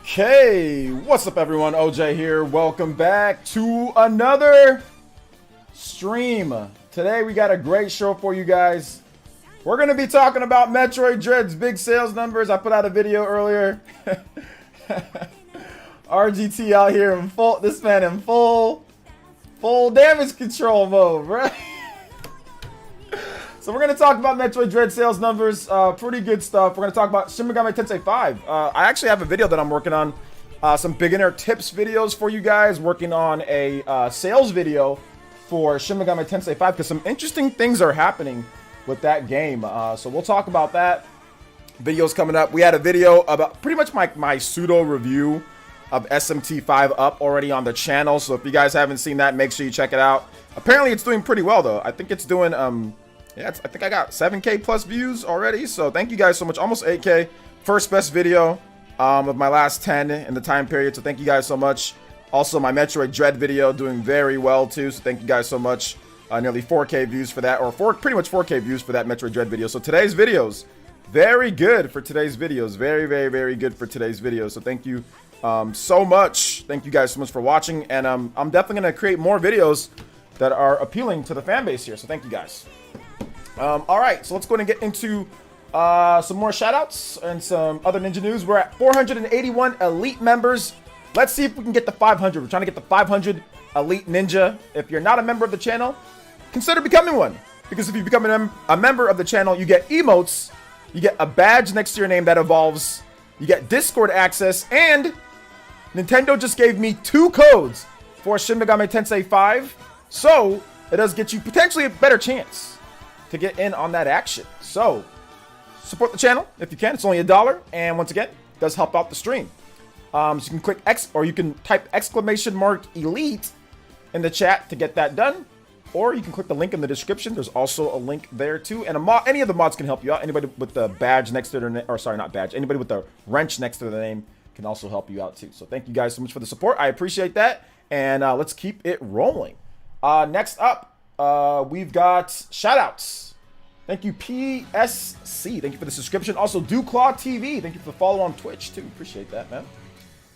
Okay, what's up everyone? OJ here. Welcome back to another stream. Today we got a great show for you guys. We're going to be talking about Metroid Dread's big sales numbers. I put out a video earlier. RGT out here in full, this man in full damage control mode, right? So we're going to talk about Metroid Dread sales numbers, pretty good stuff. We're going to talk about Shin Megami Tensei 5. I actually have a video that I'm working on, some beginner tips videos for you guys, working on a sales video for Shin Megami Tensei 5, because some interesting things are happening with that game. So we'll talk about that. Videos coming up. We had a video about pretty much my pseudo review of SMT5 up already on the channel. So if you guys haven't seen that, make sure you check it out. Apparently it's doing pretty well though. I think it's doing, yeah, I think I got 7K plus views already. So thank you guys so much. Almost 8K. First best video of my last 10 in the time period. So thank you guys so much. Also, my Metroid Dread video doing very well too. So thank you guys so much. Nearly 4K views for that, or pretty much 4K views for that Metroid Dread video. So today's videos, very good for today's videos. Very, very, very good for today's videos. So thank you so much. Thank you guys so much for watching. And I'm definitely going to create more videos that are appealing to the fan base here. So thank you guys. All right, so let's go ahead and get into some more shoutouts and some other Ninja news. We're at 481 Elite members. Let's see if we can get the 500. We're trying to get the 500 Elite Ninja. If you're not a member of the channel, consider becoming one. Because if you become a member of the channel, you get emotes, you get a badge next to your name that evolves, you get Discord access, and Nintendo just gave me 2 codes for Shin Megami Tensei 5. So it does get you potentially a better chance to get in on that action. So support the channel if you can. It's only $1, and once again, it does help out the stream. So you can click X, or you can type !Elite in the chat to get that done, or you can click the link in the description. There's also a link there too, and any of the mods can help you out. Anybody with the badge next to their name, or sorry, not badge, anybody with the wrench next to their name can also help you out too. So thank you guys so much for the support. I appreciate that, and let's keep it rolling. Next up, we've got shoutouts. Thank you, PSC. Thank you for the subscription. Also, Dewclaw TV. Thank you for the follow on Twitch too. Appreciate that, man.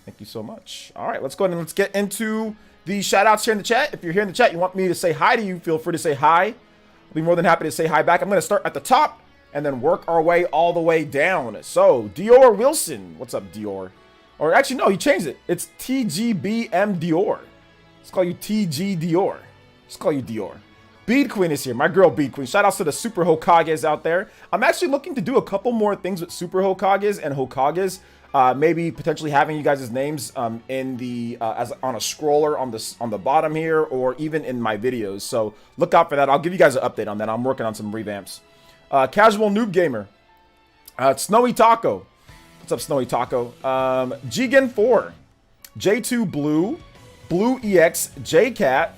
Thank you so much. All right, let's go ahead and let's get into the shoutouts here in the chat. If you're here in the chat, you want me to say hi to you, feel free to say hi. I'll be more than happy to say hi back. I'm going to start at the top and then work our way all the way down. So, Dior Wilson. What's up, Dior? Or actually, no, he changed it. It's TGBM Dior. Let's call you TG Dior. Let's call you Dior. Bead Queen is here. My girl Bead Queen. Shout outs to the Super Hokages out there. I'm actually looking to do a couple more things with Super Hokages and Hokages. Maybe potentially having you guys' names in the as on a scroller on the bottom here, or even in my videos. So look out for that. I'll give you guys an update on that. I'm working on some revamps. Casual Noob Gamer. Snowy Taco. What's up, Snowy Taco? Jigen4. J2 Blue. Blue EX. JCat.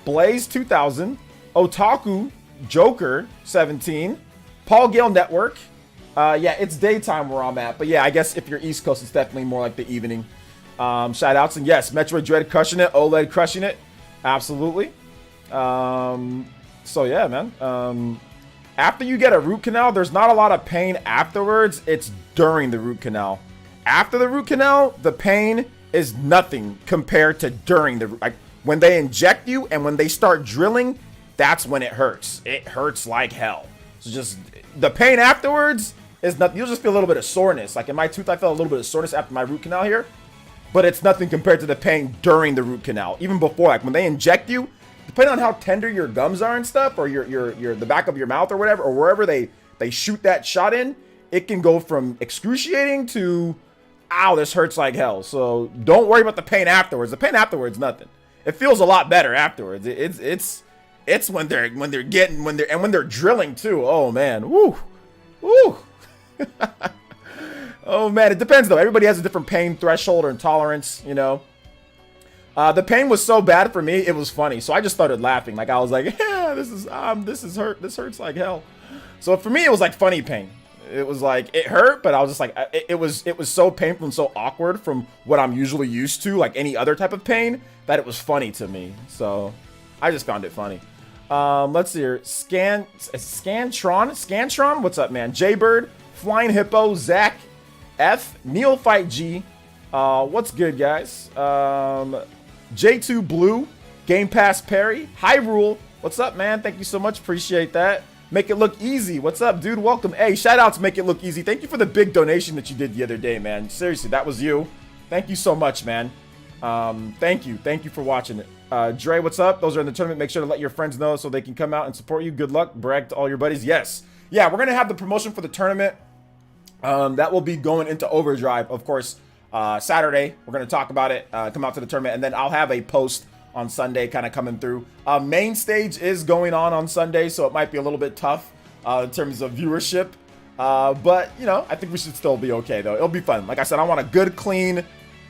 Blaze 2000. Otaku Joker 17. Paul Gale Network. Yeah, it's daytime where I'm at, but yeah, I guess if you're East Coast, it's definitely more like the evening. Shout outs, and yes, Metroid Dread crushing it, OLED crushing it, absolutely. So yeah, man. After you get a root canal, there's not a lot of pain afterwards. It's during the root canal. After the root canal, the pain is nothing compared to during the, like when they inject you and when they start drilling, that's when it hurts. It hurts like hell. So just the pain afterwards is nothing. You'll just feel a little bit of soreness. Like in my tooth, I felt a little bit of soreness after my root canal here, but it's nothing compared to the pain during the root canal. Even before, like when they inject you, depending on how tender your gums are and stuff, or your the back of your mouth or whatever, or wherever they shoot that shot in, it can go from excruciating to, ow, this hurts like hell. So don't worry about the pain afterwards. The pain afterwards, nothing. It feels a lot better afterwards. It's when they're drilling too. Oh man, woo, woo. Oh man, it depends though. Everybody has a different pain threshold or intolerance, you know. The pain was so bad for me, it was funny. So I just started laughing. Like I was like, yeah, this is hurt. This hurts like hell. So for me, it was like funny pain. It was like, it hurt, but I was just like, it was so painful and so awkward from what I'm usually used to, like any other type of pain, that it was funny to me. So I just found it funny. Let's see here. Scantron, what's up, man? Jaybird, Flying Hippo, Zach, F, Neophyte G, What's good, guys? J2 Blue, Game Pass Perry, Hyrule. What's up, man? Thank you so much. Appreciate that. Make It Look Easy. What's up, dude? Welcome. Hey, shout out to Make It Look Easy. Thank you for the big donation that you did the other day, man. Seriously, that was you. Thank you so much, man. Thank you. Thank you for watching it. Dre, what's up? Those are in the tournament. Make sure to let your friends know so they can come out and support you. Good luck. Brag to all your buddies. Yes. Yeah, we're going to have the promotion for the tournament. That will be going into overdrive, of course, Saturday. We're going to talk about it, come out to the tournament, and then I'll have a post on Sunday kind of coming through. Main stage is going on Sunday, so it might be a little bit tough in terms of viewership. But, you know, I think we should still be okay, though. It'll be fun. Like I said, I want a good, clean,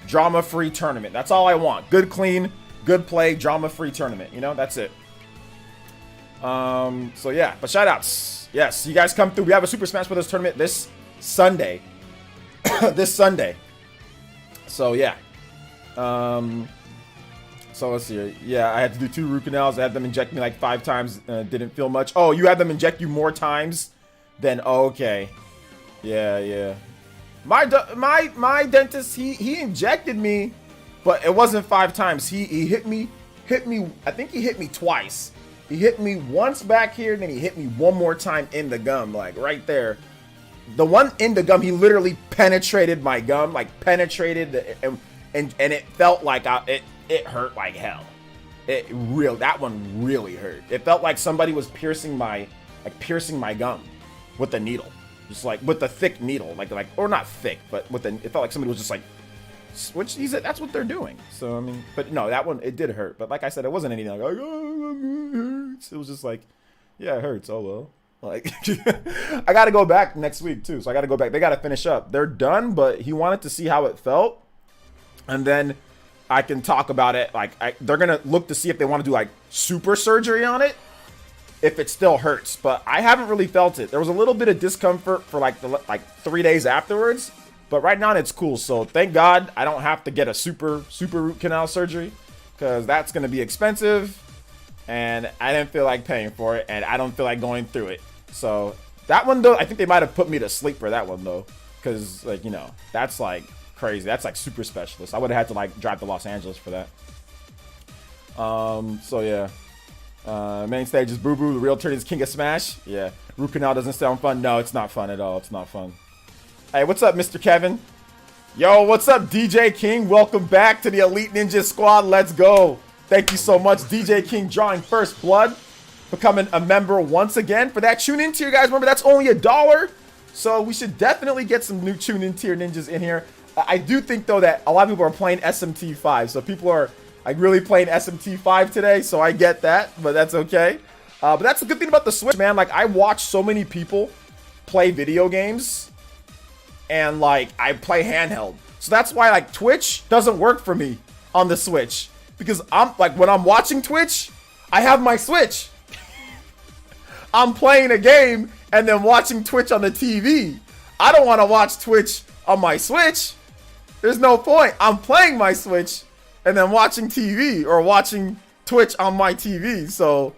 drama-free tournament. That's all I want. Good, clean, good play, drama-free tournament. You know, that's it. So, yeah. But shout-outs. Yes, you guys come through. We have a Super Smash Bros. Tournament this Sunday. This Sunday. So, yeah. So, let's see. Yeah, I had to do 2 root canals. I had them inject me like 5 times. Didn't feel much. Oh, you had them inject you more times than... Oh, okay. Yeah. My dentist, he injected me, but it wasn't 5 times. He hit me. I think he hit me twice. He hit me once back here, then he hit me one more time in the gum, like right there. The one in the gum, he literally penetrated my gum, like penetrated, and it felt like it hurt like hell. That one really hurt. It felt like somebody was piercing my gum with a needle, just like with a thick needle, like or not thick, but it felt like somebody was just like, which he said that's what they're doing. So I mean, but no, that one it did hurt. But like I said, it wasn't anything like, oh, it hurts. It was just like, yeah, it hurts. Oh well. Like I got to go back next week too, so I got to go back. They got to finish up. They're done, but he wanted to see how it felt, and then I can talk about it. Like they're gonna look to see if they want to do like super surgery on it, if it still hurts. But I haven't really felt it. There was a little bit of discomfort for like 3 days afterwards, but right now it's cool. So thank God I don't have to get a super root canal surgery, because that's gonna be expensive, and I didn't feel like paying for it, and I don't feel like going through it. So that one though, I think they might have put me to sleep for that one though, because like, you know, that's like crazy. That's like super specialist. I would have had to like drive to Los Angeles for that. So yeah. Main stage is Boo Boo. The real turn is King of Smash. Yeah. Root canal doesn't sound fun. No, it's not fun at all. It's not fun. Hey, what's up, Mr. Kevin? Yo, what's up, DJ King? Welcome back to the Elite Ninja Squad. Let's go. Thank you so much, DJ King, drawing first blood, becoming a member once again. For that tune in tier, guys, remember that's only $1. So we should definitely get some new tune in tier ninjas in here. I do think though that a lot of people are playing SMT5, so people are like really playing SMT5 today, so I get that, but that's okay. But that's the good thing about the Switch, man. Like I watch so many people play video games, and like I play handheld, so that's why like Twitch doesn't work for me on the Switch, because I'm like, when I'm watching Twitch, I have my Switch. I'm playing a game and then watching Twitch on the TV. I don't want to watch Twitch on my Switch. There's no point. I'm playing my Switch and then watching TV, or watching Twitch on my TV. So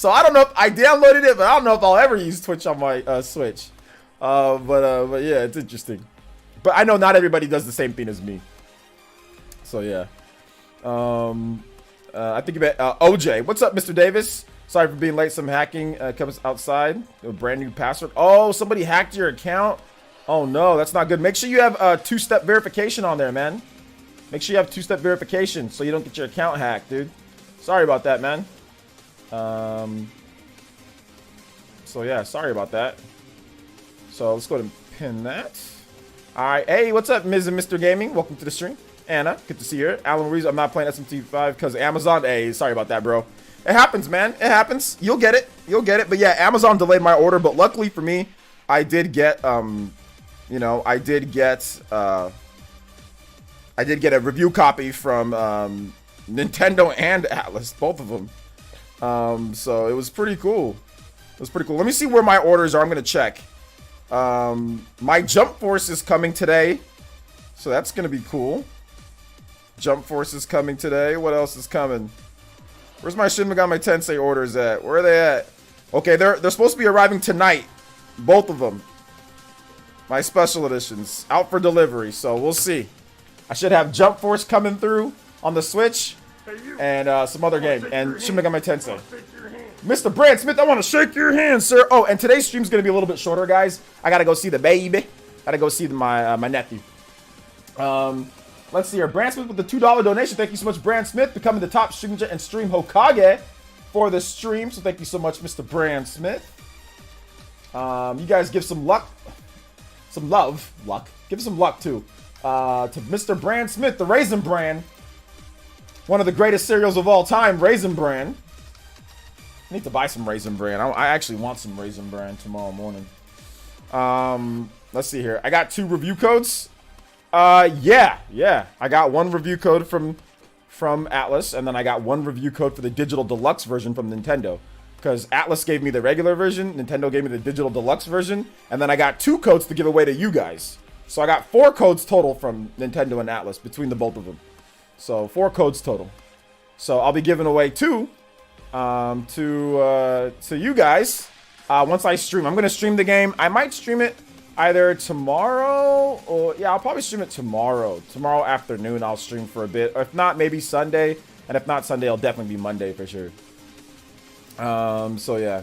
I don't know if I downloaded it, but I don't know if I'll ever use Twitch on my Switch. But yeah, it's interesting. But I know not everybody does the same thing as me. So yeah. I think about OJ. What's up, Mr. Davis? Sorry for being late. Some hacking comes outside. A brand new password. Oh, somebody hacked your account. Oh no, that's not good. Make sure you have 2-step verification on there, man. Make sure you have 2-step verification so you don't get your account hacked, dude. Sorry about that, man. So yeah, sorry about that. So let's go ahead and pin that. All right, hey, what's up, Ms. and Mr. Gaming? Welcome to the stream. Anna, good to see you. Alan Ruiz, I'm not playing SMT5 because of Amazon. Hey, sorry about that, bro. It happens, man. It happens. You'll get it. You'll get it. But yeah, Amazon delayed my order, but luckily for me, I did get you know, I did get a review copy from Nintendo and Atlas, both of them. So it was pretty cool. It was pretty cool. Let me see where my orders are. I'm gonna check. My Jump Force is coming today, so that's gonna be cool. Jump Force is coming today. What else is coming? Where's my Shin Megami Tensei orders at? Where are they at? Okay, they're supposed to be arriving tonight. Both of them. My special editions out for delivery, so we'll see. I should have Jump Force coming through on the Switch, and some other game, and Shin Megami Tensei. Mr. Brand Smith, I want to shake your hand, sir. Oh, and today's stream's going to be a little bit shorter, guys. I got to go see the baby. Got to go see my nephew. Let's see here. Brand Smith with the $2 donation. Thank you so much, Brand Smith, becoming the top streamer and stream Hokage for the stream. So thank you so much, Mr. Brand Smith. You guys give some luck. Some love. Luck. Give some luck, too. To Mr. Brand Smith, the Raisin Bran. One of the greatest cereals of all time, Raisin Bran. I need to buy some Raisin Bran. I actually want some Raisin Bran tomorrow morning. Let's see here. I got 2 review codes. Yeah. I got 1 review code from Atlas, and then I got 1 review code for the digital deluxe version from Nintendo. Because Atlas gave me the regular version, Nintendo gave me the digital deluxe version, and then I got 2 codes to give away to you guys. So I got 4 codes total from Nintendo and Atlas between the both of them. So 4 codes total. So I'll be giving away 2 to you guys once I stream. I'm gonna stream the game. I might stream it either tomorrow or yeah, I'll probably stream it tomorrow. Tomorrow afternoon I'll stream for a bit. Or if not, maybe Sunday. And if not Sunday, it'll definitely be Monday for sure. So yeah,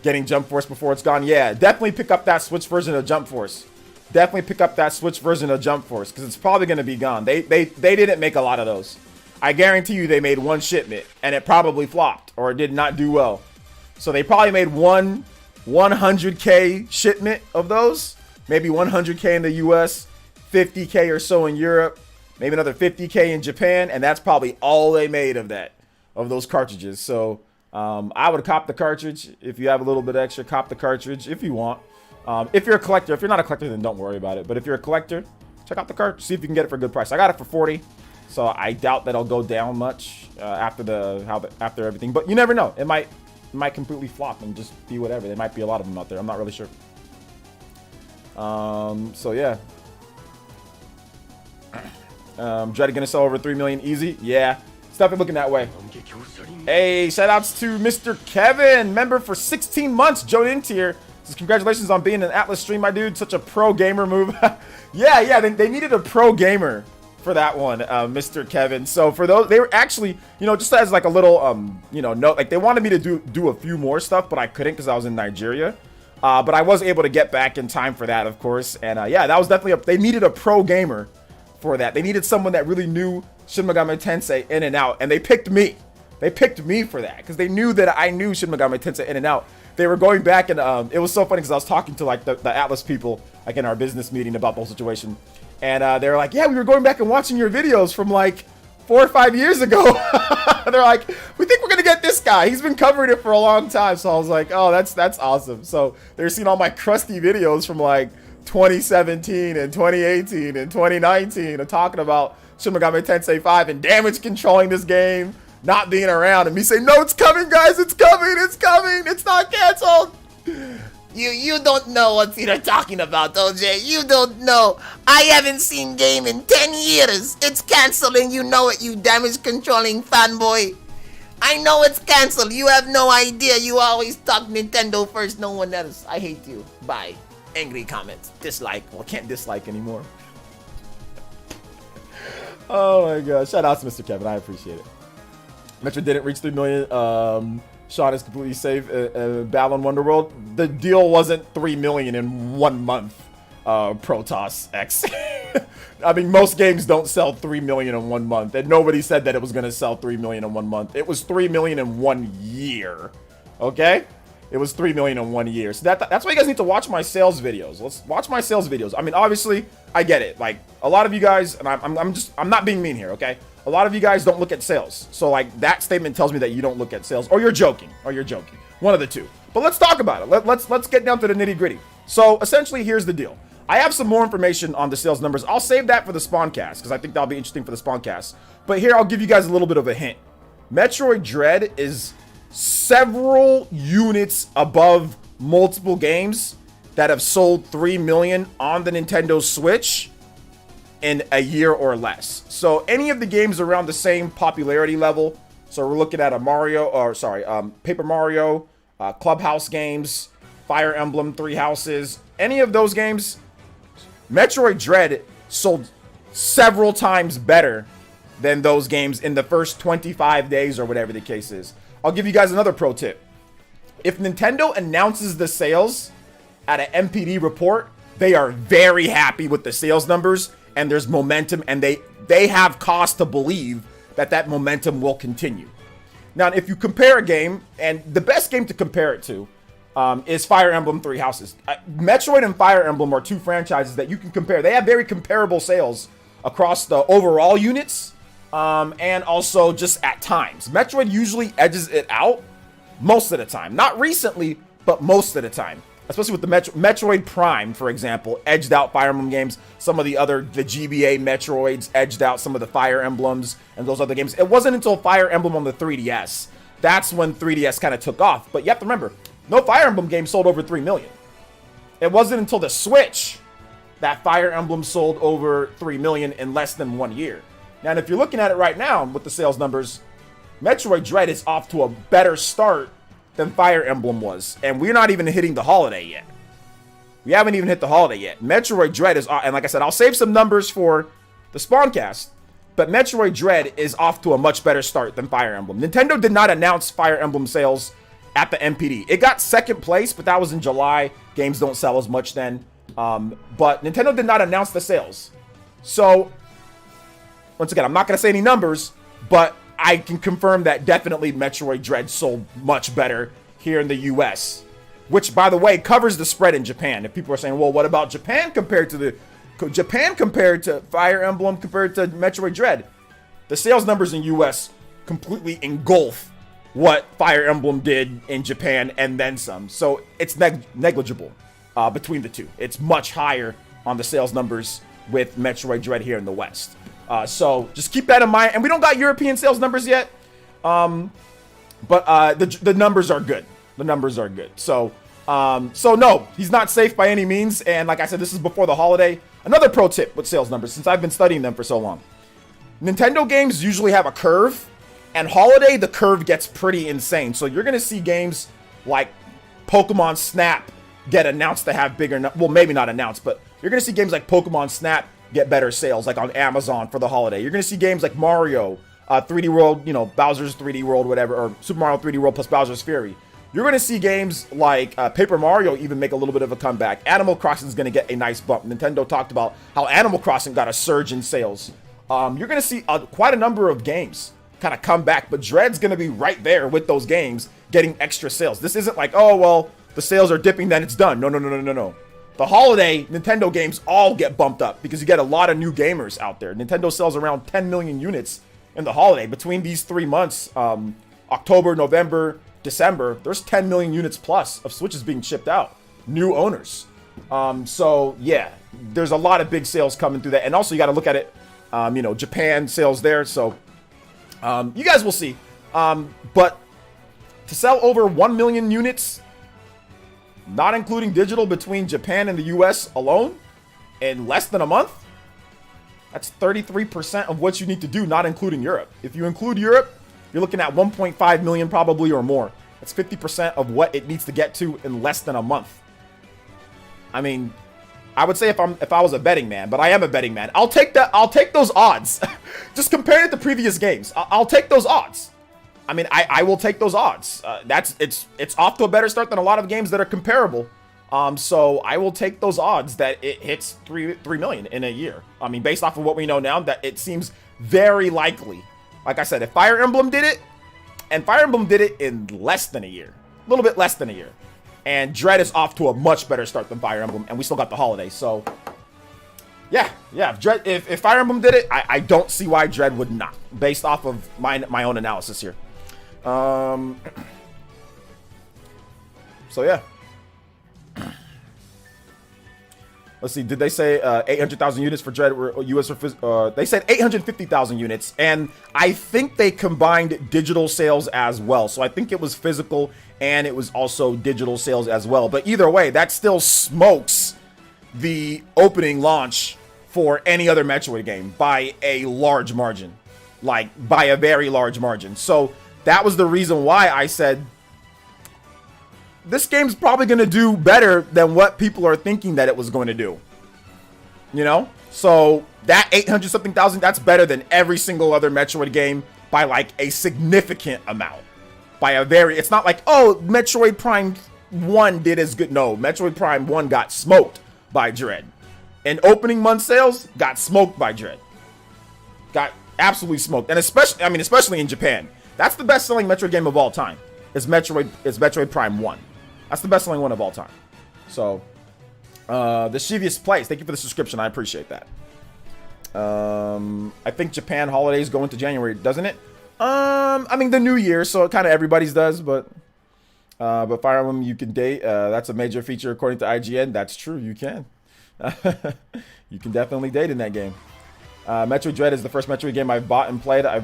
getting Jump Force before it's gone. Yeah, definitely pick up that Switch version of Jump Force. Definitely pick up that Switch version of Jump Force because it's probably gonna be gone. They didn't make a lot of those. I guarantee you they made 1 shipment and it probably flopped or it did not do well. So they probably made 100K shipment of those. Maybe 100K in the US, 50K or so in Europe, maybe another 50K in Japan, and that's probably all they made of those cartridges. So I would cop the cartridge. If you have a little bit extra, cop the cartridge if you want. If you're a collector, if you're not a collector, then don't worry about it. But if you're a collector, check out the cartridge, see if you can get it for a good price. I got it for 40. So I doubt that it'll go down much after everything. But you never know. It might completely flop and just be whatever. There might be a lot of them out there. I'm not really sure. So yeah. Dread gonna sell over 3 million easy. Yeah. Stop it looking that way. Hey, shout outs to Mr. Kevin, member for 16 months. Joined in tier. Says congratulations on being an Atlas stream, my dude. Such a pro gamer move. yeah. They needed a pro gamer for that one, Mr. Kevin. So for those, they were actually, just as like a little, note, like they wanted me to do a few more stuff, but I couldn't because I was in Nigeria. But I was able to get back in time for that, of course. And yeah, that was definitely they needed a pro gamer for that. They needed someone that really knew Shin Megami Tensei in and out, and they picked me. They picked me for that because they knew that I knew Shin Megami Tensei in and out. They were going back and it was so funny because I was talking to like the Atlas people like in our business meeting about the whole situation. And they were like, yeah, we were going back and watching your videos from like 4 or 5 years ago. They're like, we think we're going to get this guy. He's been covering it for a long time. So I was like, oh, that's awesome. So they're seeing all my crusty videos from like 2017 and 2018 and 2019 and talking about Shin Megami Tensei 5 and damage controlling this game, not being around, and me saying, no, it's coming, guys. It's coming. It's coming. It's not canceled. You don't know what you're talking about, OJ. You don't know. I haven't seen game in 10 years. It's canceled and you know it, you damage controlling fanboy. I know it's canceled. You have no idea. You always talk Nintendo first, no one else. I hate you. Bye. Angry comments. Dislike. Well, I can't dislike anymore. Oh my god. Shout out to Mr. Kevin. I appreciate it. Metroid didn't reach 3 million. Sean is completely safe. Battle in Wonderworld. The deal wasn't 3 million in 1 month. Protoss X. I mean, most games don't sell 3 million in 1 month, and nobody said that it was going to sell 3 million in 1 month. It was 3 million in 1 year. Okay? It was 3 million in 1 year. So that's why you guys need to watch my sales videos. Let's watch my sales videos. I mean, obviously, I get it. Like, a lot of you guys, and I'm not being mean here, okay? A lot of you guys don't look at sales. So, like, that statement tells me that you don't look at sales, or you're joking, One of the two. But let's talk about it. Let's get down to the nitty gritty. So, essentially, here's the deal. I have some more information on the sales numbers. I'll save that for the Spawncast, because I think that'll be interesting for the Spawncast. But here, I'll give you guys a little bit of a hint. Metroid Dread is several units above multiple games that have sold 3 million on the Nintendo Switch in a year or less. So any of the games around the same popularity level. So we're looking at Paper Mario, Clubhouse games, Fire Emblem, Three Houses. Any of those games, Metroid Dread sold several times better than those games in the first 25 days or whatever the case is. I'll give you guys another pro tip. If Nintendo announces the sales at an MPD report, they are very happy with the sales numbers, and there's momentum, and they have cause to believe that that momentum will continue. Now, if you compare a game, and the best game to compare it to is Fire Emblem Three Houses. Metroid and Fire Emblem are two franchises that you can compare. They have very comparable sales across the overall units, and also just at times. Metroid usually edges it out most of the time. Not recently, but most of the time. Especially with the Metroid Prime, for example, edged out Fire Emblem games. Some of the GBA Metroids edged out some of the Fire Emblems and those other games. It wasn't until Fire Emblem on the 3DS. That's when 3DS kind of took off. But you have to remember, no Fire Emblem game sold over 3 million. It wasn't until the Switch that Fire Emblem sold over 3 million in less than 1 year. Now, if you're looking at it right now with the sales numbers, Metroid Dread is off to a better start than Fire Emblem was. And we're not even hitting the holiday yet. We haven't even hit the holiday yet. Metroid Dread is, and like I said, I'll save some numbers for the Spawncast, but Metroid Dread is off to a much better start than Fire Emblem. Nintendo did not announce Fire Emblem sales at the MPD. It got second place, but that was in July. Games don't sell as much then. But Nintendo did not announce the sales. So, once again, I'm not going to say any numbers, but I can confirm that definitely Metroid Dread sold much better here in the US, which, by the way, covers the spread in Japan. If people are saying, well, what about Japan compared to Fire Emblem compared to Metroid Dread? The sales numbers in US completely engulf what Fire Emblem did in Japan and then some. So it's negligible between the two. It's much higher on the sales numbers with Metroid Dread here in the West. So just keep that in mind. And we don't got European sales numbers yet. But the numbers are good. The numbers are good. So no, he's not safe by any means. And like I said, this is before the holiday. Another pro tip with sales numbers, since I've been studying them for so long. Nintendo games usually have a curve. And holiday, the curve gets pretty insane. So you're going to see games like Pokemon Snap get announced to have bigger, well, maybe not announced, but you're going to see games like Pokemon Snap get better sales, like on Amazon for the holiday. You're going to see games like Mario, 3D World, Bowser's 3D World, whatever, or Super Mario 3D World plus Bowser's Fury. You're going to see games like Paper Mario even make a little bit of a comeback. Animal Crossing is going to get a nice bump. Nintendo talked about how Animal Crossing got a surge in sales. You're going to see quite a number of games kind of come back, but Dread's going to be right there with those games getting extra sales. This isn't like, oh, well, the sales are dipping, then it's done. No. The holiday Nintendo games all get bumped up because you get a lot of new gamers out there. Nintendo sells around 10 million units in the holiday. Between these 3 months, October, November, December, there's 10 million units plus of Switches being shipped out. New owners. So, yeah, there's a lot of big sales coming through that. And also, you got to look at it, Japan sales there. So, you guys will see. But to sell over 1 million units, not including digital, between Japan and the US alone in less than a month, that's 33% of what you need to do, not including Europe. If you include Europe, you're looking at 1.5 million probably or more. That's 50% of what it needs to get to in less than a month. I mean, I would say if I was a betting man, but I am a betting man, I'll take those odds. Just compare it to previous games. I'll take those odds. I mean, I will take those odds. It's off to a better start than a lot of games that are comparable. So I will take those odds that it hits 3 million in a year. I mean, based off of what we know now, that it seems very likely. Like I said, if Fire Emblem did it, and Fire Emblem did it in less than a year, a little bit less than a year, and Dread is off to a much better start than Fire Emblem, and we still got the holiday. So yeah. If Fire Emblem did it, I don't see why Dread would not, based off of my own analysis here. So yeah. Let's see. Did they say 800,000 units for Dread or US or they said 850,000 units, and I think they combined digital sales as well. So I think it was physical and it was also digital sales as well. But either way, that still smokes the opening launch for any other Metroid game by a large margin, like by a very large margin. So that was the reason why I said this game's probably going to do better than what people are thinking that it was going to do. So that 800 something thousand, that's better than every single other Metroid game by like a significant amount. It's not like, oh, Metroid Prime 1 did as good. No, Metroid Prime 1 got smoked by Dread. And opening month sales got smoked by Dread. Got absolutely smoked. And especially in Japan. That's the best selling Metroid game of all time. Is Metroid Prime 1. That's the best selling one of all time. So, the Shivius Place, thank you for the subscription. I appreciate that. I think Japan holidays go into January, doesn't it? I mean the New Year, so kind of everybody's does, but Fire Emblem you can date. That's a major feature according to IGN. That's true, you can. You can definitely date in that game. Metroid Dread is the first Metroid game I've bought and played. I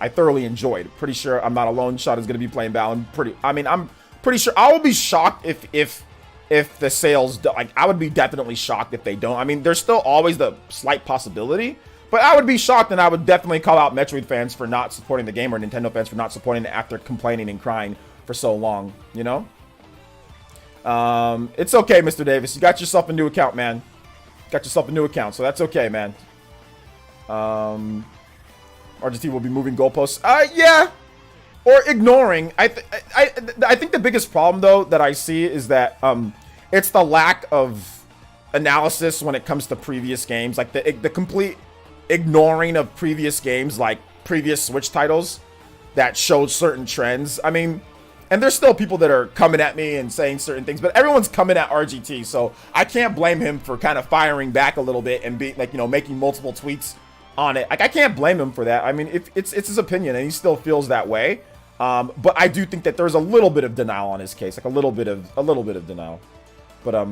thoroughly enjoyed. Pretty sure I'm not alone. Shot is going to be playing Val. I'm pretty sure I will be shocked if the sales I would be definitely shocked if they don't. I mean, there's still always the slight possibility, but I would be shocked, and I would definitely call out Metroid fans for not supporting the game or Nintendo fans for not supporting it after complaining and crying for so long. You know. It's okay, Mr. Davis. You got yourself a new account, man. Got yourself a new account, so that's okay, man. RGT will be moving goalposts. Yeah. Or ignoring. I think the biggest problem, though, that I see is that it's the lack of analysis when it comes to previous games. Like, the complete ignoring of previous games, like previous Switch titles that showed certain trends. I mean... And there's still people that are coming at me and saying certain things, but everyone's coming at RGT, so I can't blame him for kind of firing back a little bit and be like, you know, making multiple tweets on it. Like, I can't blame him for that. I mean, if it's his opinion and he still feels that way. But I do think that there's a little bit of denial on his case, like a little bit of denial. But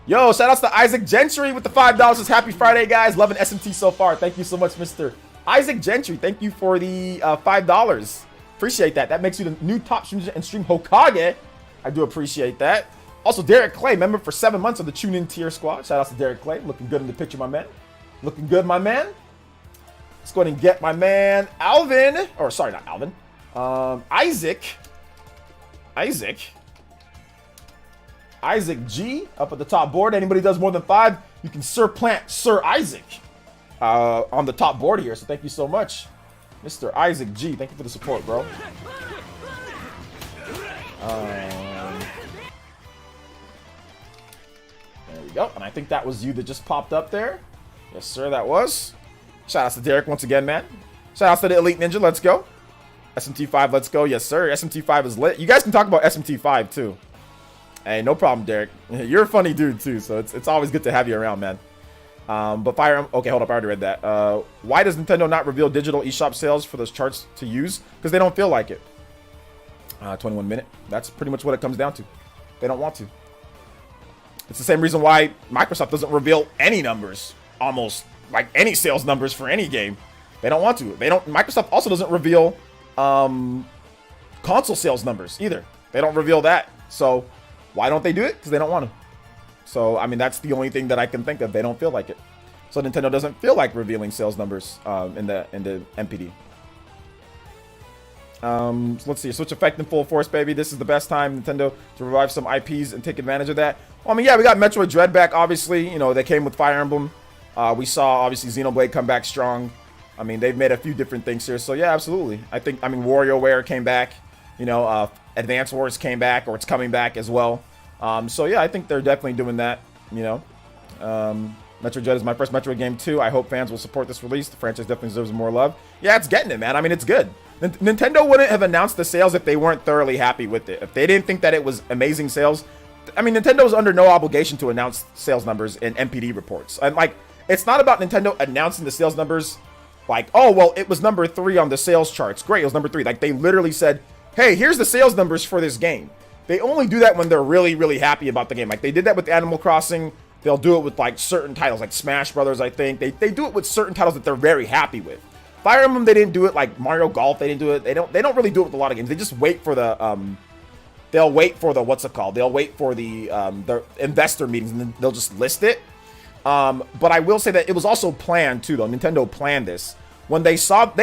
yo, shout outs to Isaac Gentry with the $5. It's Happy Friday, guys. Loving SMT so far. Thank you so much, Mr. Isaac Gentry. Thank you for the $5. Appreciate that. That makes you the new top streamer and stream Hokage. I do appreciate that. Also, Derek Clay, member for 7 months of the Tune In Tier Squad. Shout out to Derek Clay. Looking good in the picture, my man. Looking good, my man. Let's go ahead and get my man Alvin. Or, sorry, not Alvin. Isaac G up at the top board. Anybody does more than 5, you can surplant Sir Isaac on the top board here. So thank you so much. Mr. Isaac G, thank you for the support, bro. There we go. And I think that was you that just popped up there. Yes, sir, that was. Shout outs to Derek once again, man. Shout outs to the Elite Ninja. Let's go. SMT5, let's go. Yes, sir. SMT5 is lit. You guys can talk about SMT5, too. Hey, no problem, Derek. You're a funny dude, too, so it's always good to have you around, man. But Fire Emblem, okay, hold up, I already read that. Why does Nintendo not reveal digital eShop sales for those charts to use? Because they don't feel like it. 21 minute. That's pretty much what it comes down to. They don't want to. It's the same reason why Microsoft doesn't reveal any numbers, almost like any sales numbers for any game. They don't want to. Microsoft also doesn't reveal console sales numbers either. They don't reveal that. So why don't they do it? Because they don't want to. So, I mean, that's the only thing that I can think of. They don't feel like it. So Nintendo doesn't feel like revealing sales numbers in the MPD. So let's see. Switch Effect in full force, baby. This is the best time, Nintendo, to revive some IPs and take advantage of that. Well, I mean, yeah, we got Metroid Dread back, obviously. You know, they came with Fire Emblem. We saw, obviously, Xenoblade come back strong. I mean, they've made a few different things here. So, yeah, absolutely. I mean, WarioWare came back. You know, Advance Wars came back, or it's coming back as well. So yeah, I think they're definitely doing that, you know. Metroid Dread is my first Metroid game too. I hope fans will support this release. The franchise definitely deserves more love. Yeah, it's getting it, man. I mean, it's good. Nintendo wouldn't have announced the sales if they weren't thoroughly happy with it. If they didn't think that it was amazing sales, I mean, Nintendo's under no obligation to announce sales numbers in MPD reports. And like, it's not about Nintendo announcing the sales numbers like, oh, well, it was number 3 on the sales charts. Great, it was number 3. Like, they literally said, hey, here's the sales numbers for this game. They only do that when they're really, really happy about the game. Like, they did that with Animal Crossing. They'll do it with, like, certain titles, like Smash Brothers, I think. They do it with certain titles that they're very happy with. Fire Emblem, they didn't do it. Like, Mario Golf, they didn't do it. They don't really do it with a lot of games. They just wait for the, they'll wait for the, what's it called? They'll wait for the investor meetings, and then they'll just list it. But I will say that it was also planned, too, though. Nintendo planned this. When they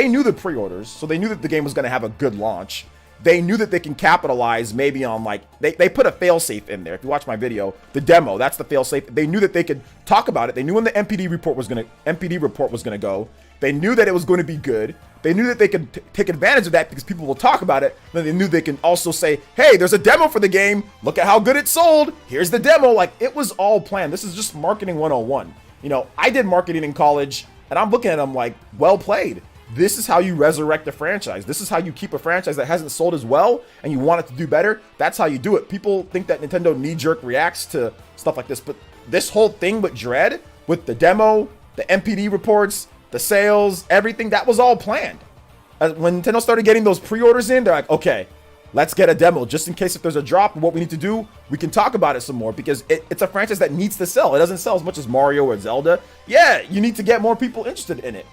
knew the pre-orders, so they knew that the game was going to have a good launch. they knew that they can capitalize maybe on, like, they put a failsafe in there. If you watch my video, the demo, that's the failsafe. They knew that they could talk about it. They knew when the MPD report was gonna go. They knew that it was going to be good. They knew that they could take advantage of that because people will talk about it. Then they knew they can also say, hey, there's a demo for the game. Look at how good it sold. Here's the demo. Like, it was all planned. This is just marketing 101. You know, I did marketing in college, and I'm looking at them like, well played. This is how you resurrect a franchise. This is how you keep a franchise that hasn't sold as well and you want it to do better. That's how you do it. People think that Nintendo knee-jerk reacts to stuff like this, but this whole thing with Dread, with the demo, the MPD reports, the sales, everything, that was all planned. When Nintendo started getting those pre-orders in, they're like, okay, let's get a demo just in case if there's a drop. What we need to do, we can talk about it some more because it's a franchise that needs to sell. It doesn't sell as much as Mario or Zelda. Yeah, you need to get more people interested in it.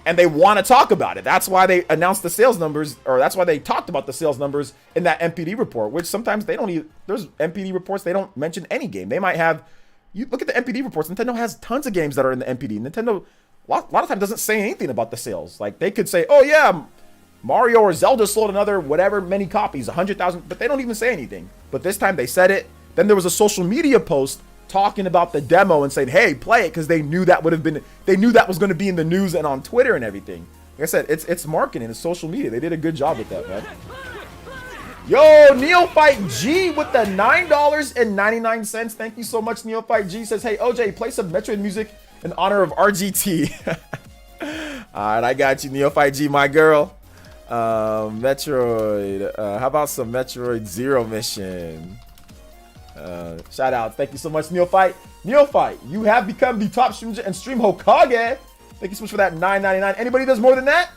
And they want to talk about it. That's why they announced the sales numbers, or that's why they talked about the sales numbers in that MPD report, which sometimes they don't even, there's MPD reports, they don't mention any game. They might have, you look at the MPD reports, Nintendo has tons of games that are in the MPD. Nintendo, a lot of times doesn't say anything about the sales. Like, they could say, oh yeah, Mario or Zelda sold another whatever many copies, 100,000, but they don't even say anything. But this time they said it. Then there was a social media post talking about the demo and saying, hey, play it, because they knew that would have been, they knew that was going to be in the news and on Twitter and everything. Like I said, it's marketing, it's social media. They did a good job with that, man. Yo, Neophyte G with the $9.99. Thank you so much, Neophyte G. Says, hey, OJ, play some Metroid music in honor of RGT. All right, I got you, Neophyte G, my girl. Metroid. How about some Metroid Zero Mission? Shout out. Thank you so much, Neophyte. Neophyte, you have become the top streamer and stream Hokage. Thank you so much for that $9.99. Anybody does more than that?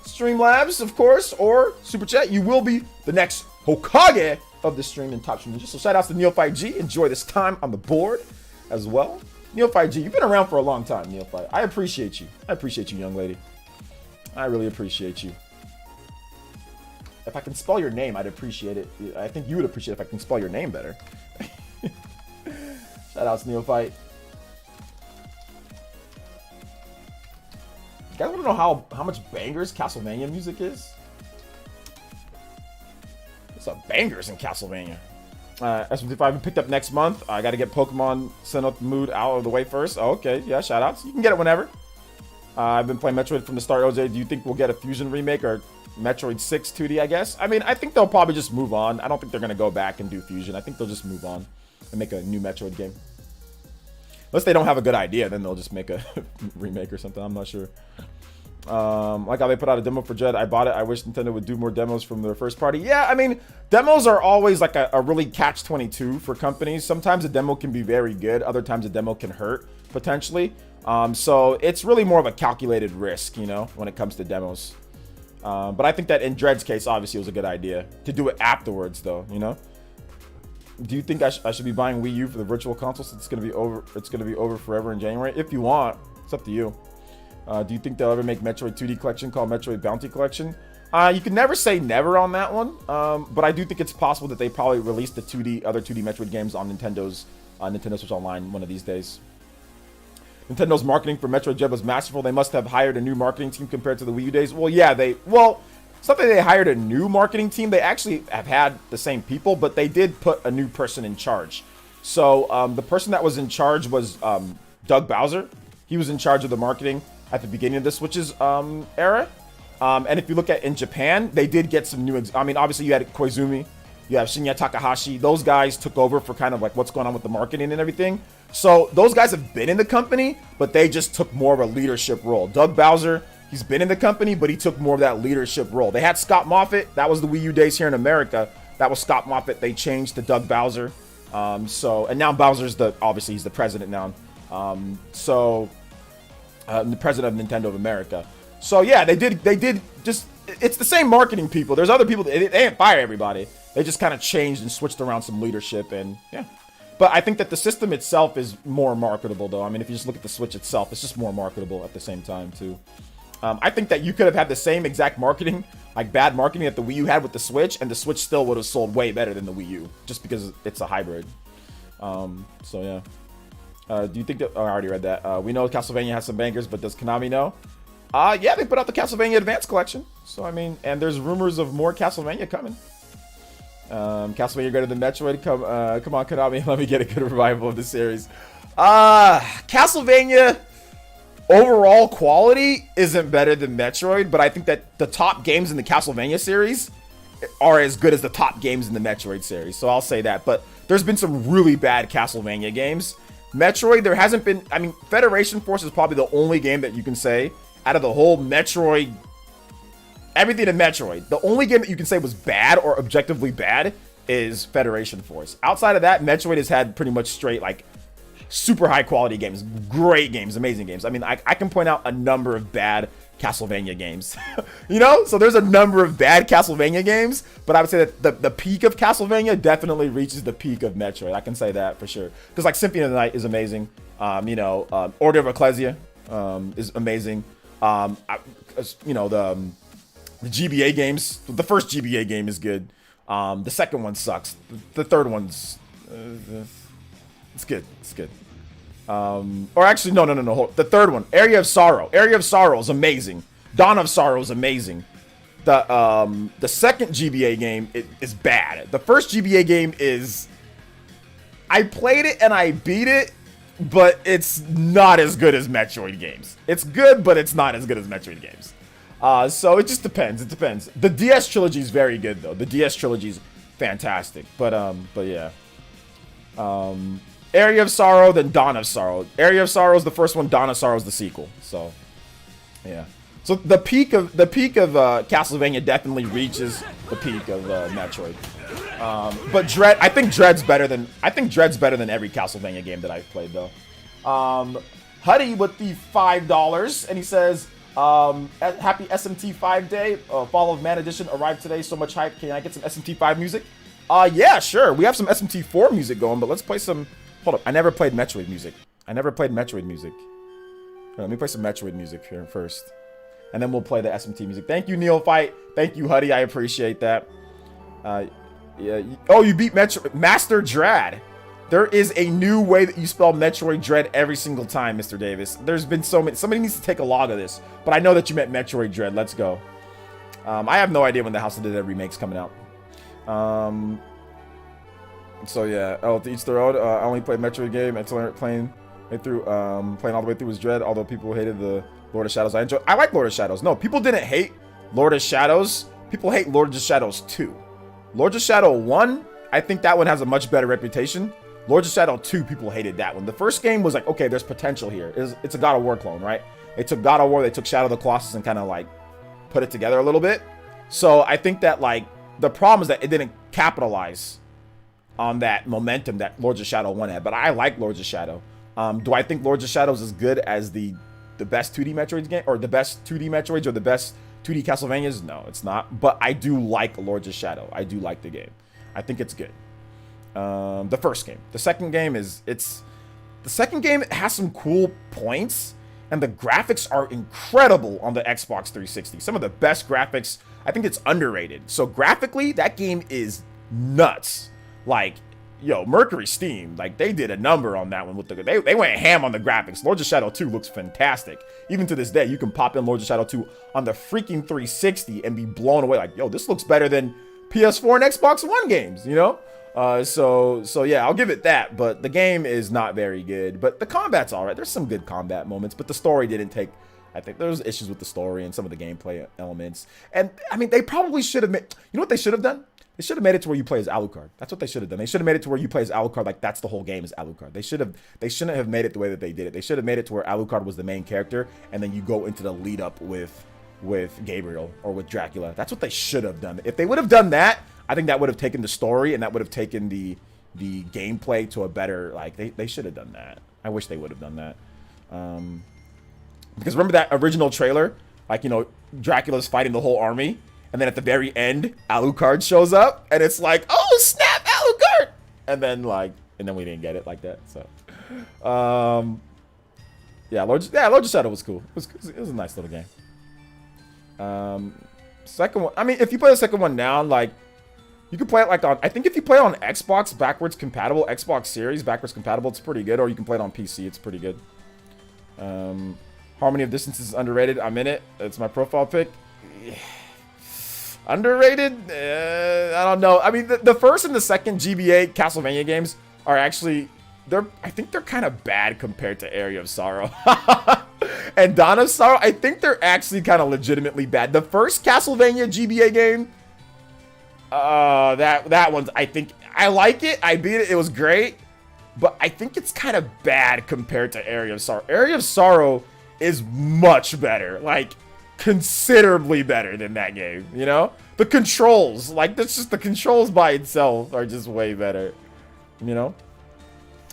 Streamlabs, of course, or Super Chat. You will be the next Hokage of the stream and top streamer. So shout out to Neophyte G. Enjoy this time on the board as well. Neophyte G, you've been around for a long time, Neophyte. I appreciate you. I appreciate you, young lady. I really appreciate you. If I can spell your name, I'd appreciate it. I think you would appreciate it if I can spell your name better. Shout out to Neophyte. You guys want to know how much bangers Castlevania music is? There's some bangers in Castlevania. S55 picked up next month. I got to get Pokemon Send Up Mood out of the way first. Oh, okay, yeah, shout outs. You can get it whenever. I've been playing Metroid from the start. OJ, do you think we'll get a Fusion remake or Metroid 6 2D, I guess? I mean, I think they'll probably just move on. I don't think they're going to go back and do Fusion. I think they'll just move on and make a new Metroid game. Unless they don't have a good idea, then they'll just make a remake or something. I'm not sure. Like how they put out a demo for Dread. I bought it. I wish Nintendo would do more demos from their first party. Yeah, I mean, demos are always like a really catch-22 for companies. Sometimes a demo can be very good. Other times a demo can hurt, potentially. So it's really more of a calculated risk, you know, when it comes to demos. But I think that in Dread's case, obviously, it was a good idea to do it afterwards, though, you know? Do you think I should be buying Wii U for the virtual console since it's going to be over? It's going to be over forever in January. If you want, it's up to you. Do you think they'll ever make Metroid 2D collection called Metroid Bounty Collection? You can never say never on that one. But I do think it's possible that they probably release the other 2D Metroid games on Nintendo's Nintendo Switch Online one of these days. Nintendo marketing for Metroid Dread was masterful. They must have hired a new marketing team compared to the Wii U days. Well, yeah, it's not that they hired a new marketing team. They actually have had the same people, but they did put a new person in charge. So the person that was in charge was Doug Bowser. He was in charge of the marketing at the beginning of the Switch's era. And if you look at in Japan, they did get some new. I mean, obviously you had Koizumi, you have Shinya Takahashi. Those guys took over for kind of like what's going on with the marketing and everything. So those guys have been in the company, but they just took more of a leadership role. Doug Bowser, he's been in the company, but he took more of that leadership role. They had Scott Moffat. That was the Wii U days here in America. That was Scott Moffat. They changed to Doug Bowser. And now Bowser's obviously he's the president now. The president of Nintendo of America. So yeah, they did just, it's the same marketing people. There's other people, they didn't fire everybody. They just kind of changed and switched around some leadership and yeah. But I think that the system itself is more marketable though. I mean, if you just look at the Switch itself, it's just more marketable at the same time too. I think that you could have had the same exact marketing, like bad marketing that the Wii U had with the Switch, and the Switch still would have sold way better than the Wii U, just because it's a hybrid. So yeah. Do you think that... Oh, I already read that. We know Castlevania has some bangers, but does Konami know? Yeah, they put out the Castlevania Advance Collection. So, I mean, and there's rumors of more Castlevania coming. Castlevania greater than Metroid. Come on, Konami, let me get a good revival of the series. Castlevania overall quality isn't better than Metroid, but I think that the top games in the Castlevania series are as good as the top games in the Metroid series. So I'll say that. But there's been some really bad Castlevania games. Metroid, there hasn't been... I mean, Federation Force is probably the only game that you can say out of the whole Metroid... Everything in Metroid, the only game that you can say was bad or objectively bad is Federation Force. Outside of that, Metroid has had pretty much straight, like, super high quality games. Great games, amazing games. I mean, I can point out a number of bad Castlevania games. You know? So there's a number of bad Castlevania games, but I would say that the peak of Castlevania definitely reaches the peak of Metroid. I can say that for sure. Because, like, Symphony of the Night is amazing. Order of Ecclesia is amazing. The GBA games, the first GBA game is good. The second one sucks. The third one's, it's good. It's good. Or actually, no. The third one, Area of Sorrow. Area of Sorrow is amazing. Dawn of Sorrow is amazing. The second GBA game is bad. The first GBA game is, I played it and I beat it, but it's not as good as Metroid games. It's good, but it's not as good as Metroid games. So it just depends. It depends. The DS trilogy is very good though. The DS trilogy is fantastic. But yeah. Area of Sorrow, then Dawn of Sorrow. Area of Sorrow is the first one. Dawn of Sorrow is the sequel. So, yeah. So the peak of Castlevania definitely reaches the peak of Metroid. But Dread, I think Dread's better than every Castlevania game that I've played though. Huddy with the $5, and he says. Happy SMT5 day. Fall of Man edition arrived today. So much hype. Can I get some SMT5 music? Yeah, sure. We have some SMT4 music going, but let's play some. Hold up. I never played Metroid music. Let me play some Metroid music here first, and then we'll play the SMT music. Thank you, Neophyte. Thank you, Huddy. I appreciate that. Yeah. Oh, you beat Master Drad. There is a new way that you spell Metroid Dread every single time, Mr. Davis. There's been so many. Somebody needs to take a log of this. But I know that you meant Metroid Dread. Let's go. I have no idea when the House of the Dead remake's coming out. So yeah. Oh, to each their own. I only played Metroid game until playing all the way through was Dread. Although people hated the Lord of Shadows. I like Lord of Shadows. No, people didn't hate Lord of Shadows. People hate Lord of Shadows 2. Lord of Shadow 1, I think that one has a much better reputation. Lords of Shadow 2, people hated that one. The first game was like, okay, there's potential here. It's a God of War clone, right? They took God of War, they took Shadow of the Colossus and kind of like put it together a little bit. So I think that like the problem is that it didn't capitalize on that momentum that Lords of Shadow 1 had. But I like Lords of Shadow. Do I think Lords of Shadow is as good as the best 2D Metroid game, or the best 2D Metroids, or the best 2D Castlevanias? No, it's not. But I do like Lords of Shadow. I do like the game. I think it's good. The first game. The second game has some cool points, and the graphics are incredible on the Xbox 360. Some of the best graphics. I think it's underrated. So graphically, that game is nuts. Like, yo, Mercury Steam, like they did a number on that one with they went ham on the graphics. Lords of Shadow 2 looks fantastic. Even to this day, you can pop in Lords of Shadow 2 on the freaking 360 and be blown away. Like, yo, this looks better than PS4 and Xbox One games, you know? So yeah, I'll give it that, but the game is not very good. But the combat's alright. There's some good combat moments, but the story didn't take. I think there's issues with the story and some of the gameplay elements. And I mean, they probably should have made. You know what they should have done? They should have made it to where you play as Alucard. That's what they should have done. They should have made it to where you play as Alucard, like that's the whole game is Alucard. They shouldn't have made it the way that they did it. They should have made it to where Alucard was the main character, and then you go into the lead up with Gabriel or with Dracula. That's what they should have done. If they would have done that, I think that would have taken the story and that would have taken the gameplay to a better, like, they should have done that. I wish they would have done that. Because remember that original trailer? Like, you know, Dracula's fighting the whole army, and then at the very end, Alucard shows up, and it's like, oh, snap, Alucard! And then we didn't get it like that, so. Yeah, Lord of Shadow was cool. It was a nice little game. Second one, I mean, if you play the second one now, like, you can play it like on, I think if you play it on Xbox backwards compatible, Xbox Series backwards compatible, it's pretty good. Or you can play it on PC, it's pretty good. Harmony of Distance is underrated. I'm in it. It's my profile pick. Underrated? I don't know. I mean, the first and the second GBA Castlevania games are actually, I think they're kind of bad compared to Area of Sorrow. And Dawn of Sorrow, I think they're actually kind of legitimately bad. The first Castlevania GBA game, that one's, I think, I like it. I beat it. It was great. But I think it's kind of bad compared to Area of Sorrow. Area of Sorrow is much better. Like, considerably better than that game, you know? The controls, like, that's just the controls by itself are just way better, you know?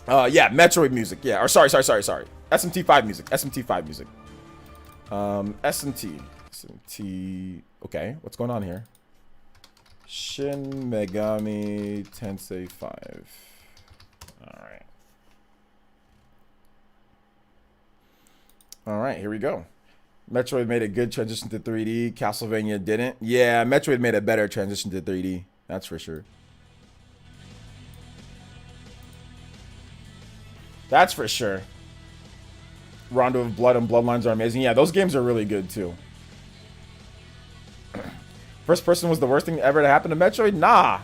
Yeah, Metroid music, yeah, or sorry. SMT5 music, SMT5 music. SMT, okay, what's going on here? Shin Megami Tensei 5. Alright, here we go. Metroid made a good transition to 3D. Castlevania didn't. Yeah, Metroid made a better transition to 3D. That's for sure. That's for sure. Rondo of Blood and Bloodlines are amazing. Yeah, those games are really good too. First person was the worst thing ever to happen to Metroid? Nah,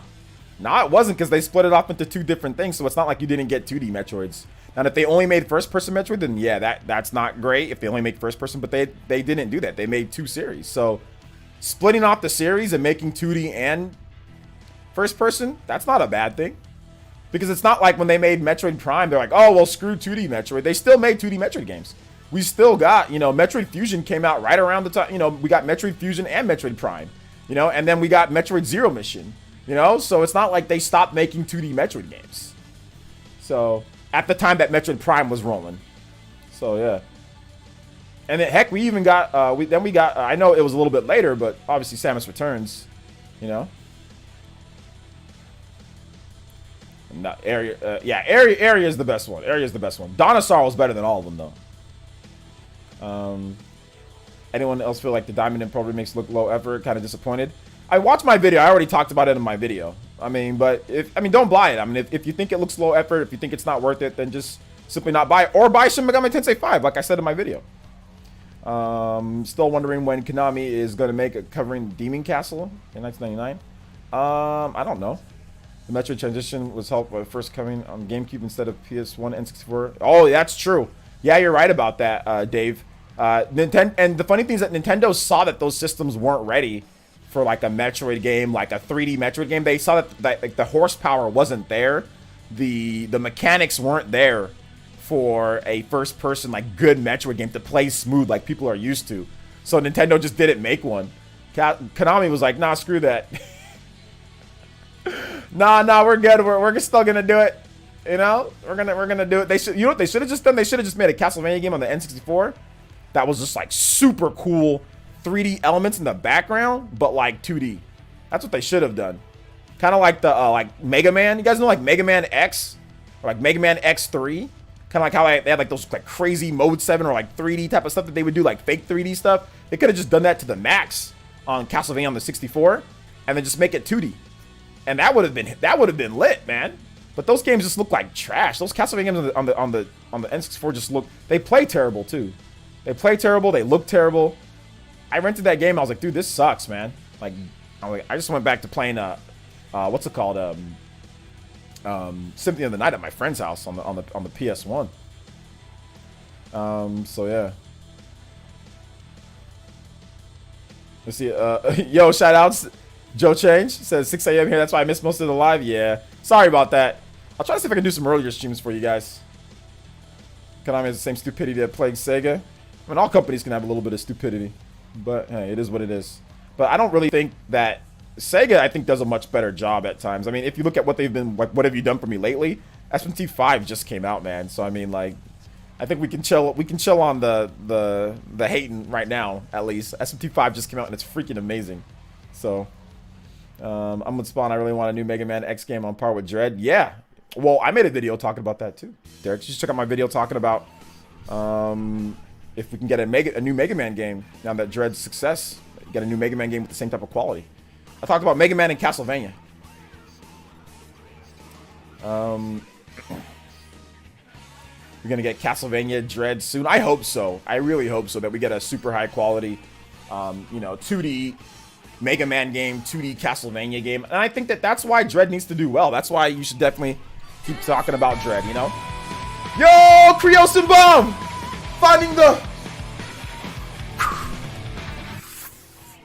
it wasn't, because they split it off into two different things, so it's not like you didn't get 2D Metroids. Now, if they only made first-person Metroid, then yeah, that's not great if they only make first-person, but they didn't do that. They made two series. So, splitting off the series and making 2D and first-person, that's not a bad thing. Because it's not like when they made Metroid Prime, they're like, oh, well, screw 2D Metroid. They still made 2D Metroid games. We still got, you know, Metroid Fusion came out right around the time, you know, we got Metroid Fusion and Metroid Prime, you know, and then we got Metroid Zero Mission, you know, so it's not like they stopped making 2D Metroid games. So, at the time that Metroid Prime was rolling. So, yeah. And then, heck, we even got, I know it was a little bit later, but obviously Samus Returns, you know. Not Area, yeah, Area is the best one. Area is the best one. Dawn of Sorrow is better than all of them, though. Anyone else feel like the Diamond and Pearl remakes look low effort? Kind of disappointed. I watched my video. I already talked about it in my video. I mean, but don't buy it. I mean, if you think it looks low effort, if you think it's not worth it, then just simply not buy it, or buy Shin Megami Tensei 5, like I said in my video. Still wondering when Konami is going to make a covering Demon Castle in 1999. I don't know. The Metroid transition was helped by first coming on GameCube instead of PS1 and N64. Oh, that's true. Yeah, you're right about that, Dave. Nintendo, and the funny thing is that Nintendo saw that those systems weren't ready for like a Metroid game, like a 3D Metroid game. They saw that like the horsepower wasn't there, the mechanics weren't there for a first-person like good Metroid game to play smooth like people are used to. So Nintendo just didn't make one. Konami was like, nah, screw that. Nah, we're good. We're still gonna do it. You know, we're gonna do it. They should. You know what they should have just done? They should have just made a Castlevania game on the N64 that was just like super cool 3D elements in the background, but like 2D. That's what they should have done. Kind of like the like Mega Man. You guys know like Mega Man X or like Mega Man X3. Kind of like how they had like those like crazy Mode 7 or like 3D type of stuff that they would do, like fake 3D stuff. They could have just done that to the max on Castlevania on the 64, and then just make it 2D. And that would have been lit, man. But those games just look like trash. Those Castlevania games on the N64 just look, they play terrible too. They play terrible, they look terrible. I rented that game, I was like, dude, this sucks, man. Like I just went back to playing what's it called? Symphony of the Night at my friend's house on the PS1. So yeah. Let's see, yo, shout outs. Joe Change says 6 a.m. here. That's why I missed most of the live. Yeah. Sorry about that. I'll try to see if I can do some earlier streams for you guys. Konami has the same stupidity that plagues Sega. I mean, all companies can have a little bit of stupidity. But, hey, it is what it is. But I don't really think that... Sega, I think, does a much better job at times. I mean, if you look at what they've been... Like, what have you done for me lately? SMT5 just came out, man. So, I mean, like... I think we can chill on the hating right now, at least. SMT5 just came out, and it's freaking amazing. So... I'm with Spawn. I really want a new Mega Man X game on par with Dread. Yeah. Well, I made a video talking about that too. Derek, just check out my video talking about if we can get a new Mega Man game now that Dread's success. Get a new Mega Man game with the same type of quality. I talked about Mega Man and Castlevania. We're gonna get Castlevania Dread soon. I hope so. I really hope so, that we get a super high quality, you know, 2D Mega Man game, 2D Castlevania game. And I think that that's why Dread needs to do well. That's why you should definitely keep talking about Dread, you know? Yo, Creosin Bomb! Finding the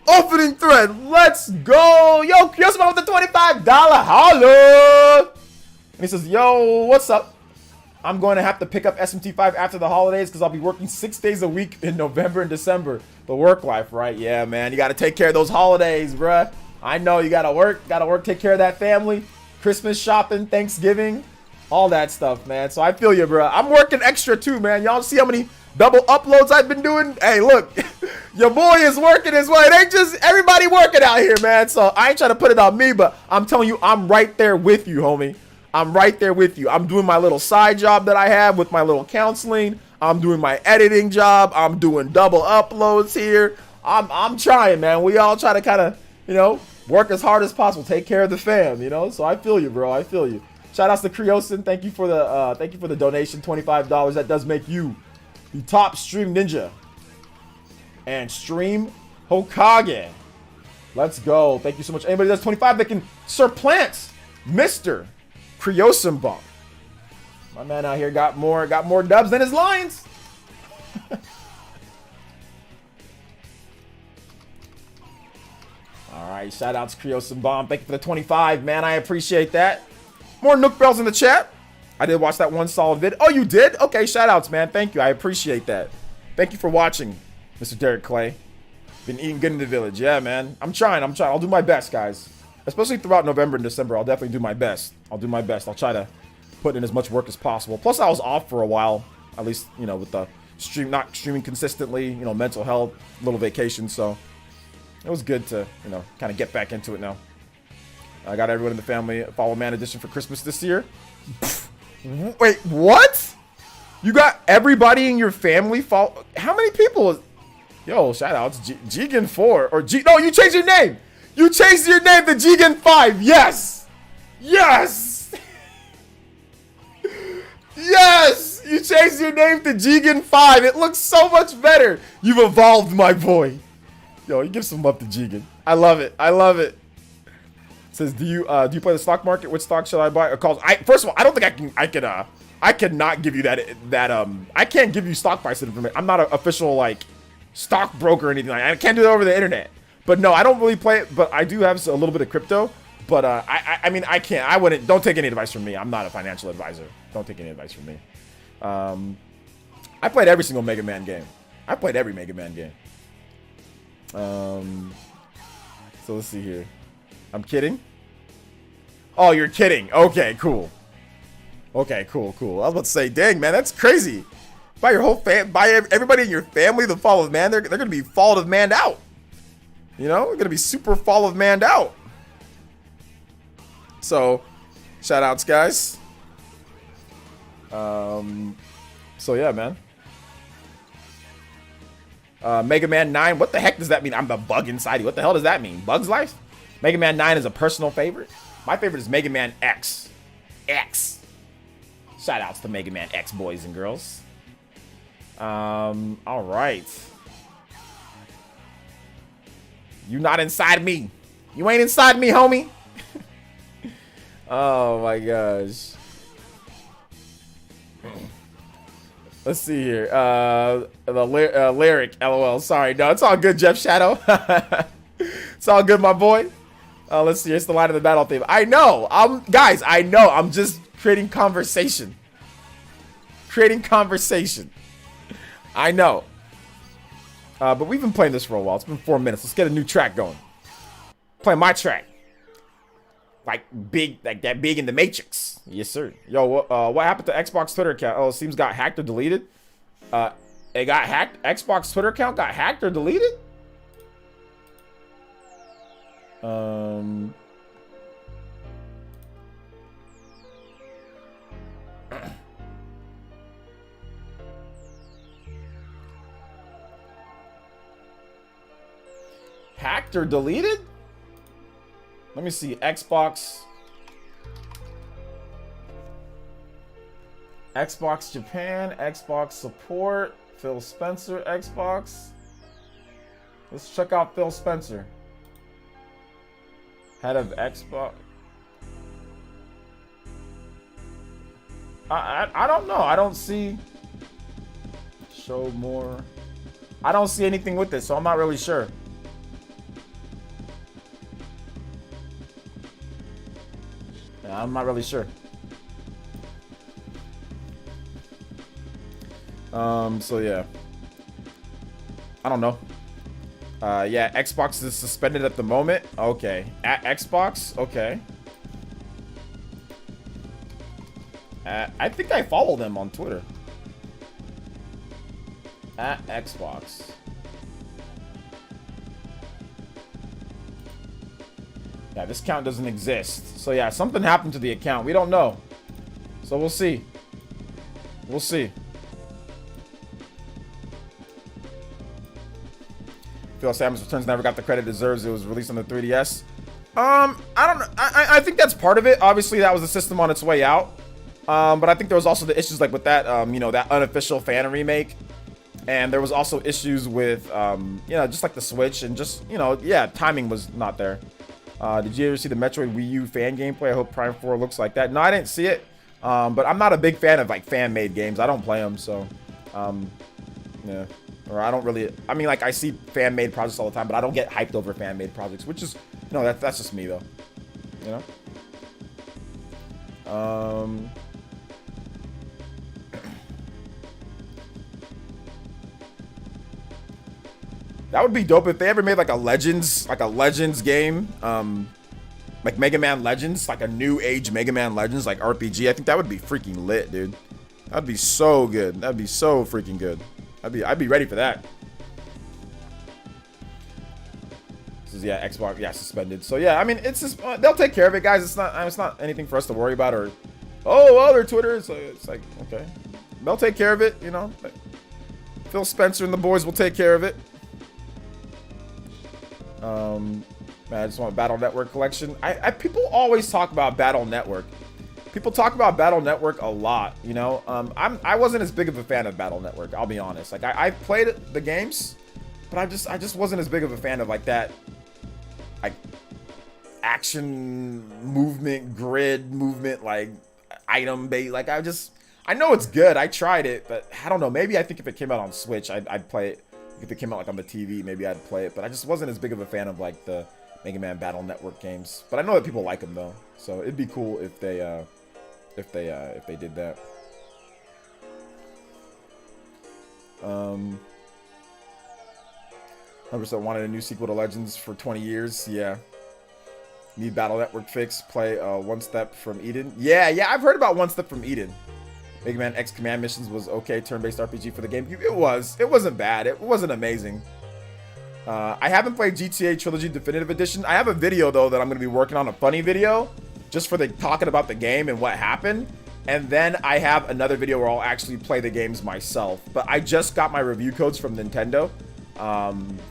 opening thread. Let's go. Yo, Creosin Bomb with the $25 holla. And he says, yo, what's up? I'm going to have to pick up SMT5 after the holidays because I'll be working 6 days a week in November and December. The work life, right? Yeah, man. You got to take care of those holidays, bruh. I know you got to work, take care of that family, Christmas shopping, Thanksgiving, all that stuff, man. So I feel you, bruh. I'm working extra too, man. Y'all see how many double uploads I've been doing? Hey, look, your boy is working as well. It ain't just everybody working out here, man. So I ain't trying to put it on me, but I'm telling you, I'm right there with you, homie. I'm right there with you. I'm doing my little side job that I have with my little counseling. I'm doing my editing job. I'm doing double uploads here. I'm trying, man. We all try to kind of, you know, work as hard as possible. Take care of the fam, you know? So I feel you, bro. I feel you. Shout outs to Creosin. Thank you for the donation, $25. That does make you the top stream ninja and stream Hokage. Let's go. Thank you so much. Anybody that's 25 that can supplant Mr. Creosin Bomb. My man out here got more dubs than his lines. All right, shout outs Creosin Bomb. Thank you for the 25, man. I appreciate that. More Nook Bells in the chat. I did watch that one solid vid. Oh, you did? Okay, shout outs, man. Thank you. I appreciate that. Thank you for watching, Mr. Derek Clay. Been eating good in the village. Yeah, man. I'm trying. I'll do my best, guys. Especially throughout November and December, I'll definitely do my best. I'll try to put in as much work as possible. Plus, I was off for a while, at least, you know, with the not streaming consistently, you know, mental health, little vacation. So it was good to, you know, kind of get back into it now. I got everyone in the family Follow Man edition for Christmas this year. Wait, what? You got everybody in your family follow? How many people? Yo, shout outs Jigen4 or No, you changed your name. You changed your name to Jigen5. Yes. Yes. Yes. You changed your name to Jigen5. It looks so much better. You've evolved, my boy. Yo, you give some love to Jigen. I love it. I love it. It says, do you play the stock market? Which stock should I buy? First of all, I don't think I cannot give you that I can't give you stock price information. I'm not an official like stockbroker or anything like that. I can't do that over the internet. But no, I don't really play it, but I do have a little bit of crypto. But I mean, I wouldn't. Don't take any advice from me. I'm not a financial advisor. Don't take any advice from me. I played every single Mega Man game. I played every Mega Man game. So let's see here. I'm kidding. Oh, you're kidding. Okay, cool. Okay, cool. I was about to say, dang, man, that's crazy. Buy your whole everybody in your family the Fall of Man. They're gonna be Fall of Man out. You know, they're gonna be super Fall of Man out. So, shout outs, guys. So yeah, man. Mega Man 9. What the heck does that mean? I'm the bug inside you. What the hell does that mean? Bug's Life? Mega Man 9 is a personal favorite. My favorite is Mega Man X. X. Shout outs to Mega Man X, boys and girls. All right. You not inside me. You ain't inside me, homie. Oh my gosh. Let's see here. The lyric, LOL. Sorry, no, it's all good, Jeff Shadow. It's all good, my boy. Let's see. It's the line of the battle theme. I know. Guys, I know. I'm just creating conversation. I know. But we've been playing this for a while. It's been 4 minutes. Let's get a new track going. Play my track. Like that big in the Matrix. Yes, sir. Yo, what happened to Xbox Twitter account? Oh, it seems got hacked or deleted. It got hacked. Xbox Twitter account got hacked or deleted? Hacked or deleted? Let me see. Xbox Xbox Japan, Xbox support, Phil Spencer, Xbox. Let's check out Phil Spencer. Head of Xbox. I don't know. I don't see. Show more. I don't see anything with this, so I'm not really sure. Yeah, I'm not really sure. So yeah. I don't know. Yeah, Xbox is suspended at the moment. Okay. At Xbox? Okay. I think I follow them on Twitter. At Xbox. Yeah, this account doesn't exist. So yeah, something happened to the account. We don't know. So we'll see. We'll see. Phil Samus Returns never got the credit it deserves. It was released on the 3DS. I don't know. I think that's part of it. Obviously, that was the system on its way out. But I think there was also the issues like with that, you know, that unofficial fan remake. And there was also issues with, you know, just like the Switch and just, you know, yeah, timing was not there. Did you ever see the Metroid Wii U fan gameplay? I hope Prime 4 looks like that. No, I didn't see it. But I'm not a big fan of like fan-made games. I don't play them, so, yeah. Or I don't really, I mean, like, I see fan-made projects all the time, but I don't get hyped over fan-made projects, which is, you know, that's just me, though. You know? That would be dope if they ever made, like, a Legends game, like Mega Man Legends, like a new age Mega Man Legends, like RPG. I think that would be freaking lit, dude. That'd be so good. That'd be so freaking good. I'd be ready for that. This is, yeah, Xbox, yeah, suspended. So yeah, I mean, it's just they'll take care of it, guys. It's not anything for us to worry about. Or their Twitter. So it's like, okay, they'll take care of it. You know, Phil Spencer and the boys will take care of it. Man, I just want a Battle Network collection. People always talk about Battle Network. People talk about Battle Network a lot, you know. I wasn't as big of a fan of Battle Network, I'll be honest. Like I played the games, but I just wasn't as big of a fan of like that, like action movement, grid movement, like item bait. Like I know it's good. I tried it, but I don't know. Maybe I think if it came out on Switch, I'd play it. If it came out like on the TV, maybe I'd play it. But I just wasn't as big of a fan of like the Mega Man Battle Network games. But I know that people like them though, so it'd be cool if they did that. 100% wanted a new sequel to Legends for 20 years. Yeah. Need Battle Network fix. Play One Step from Eden. Yeah, I've heard about One Step from Eden. Mega Man X Command Missions was okay turn-based RPG for the GameCube. It wasn't bad. It wasn't amazing. I haven't played GTA Trilogy Definitive Edition. I have a video though that I'm going to be working on, a funny video, just for the talking about the game and what happened. And then I have another video where I'll actually play the games myself. But I just got my review codes from Nintendo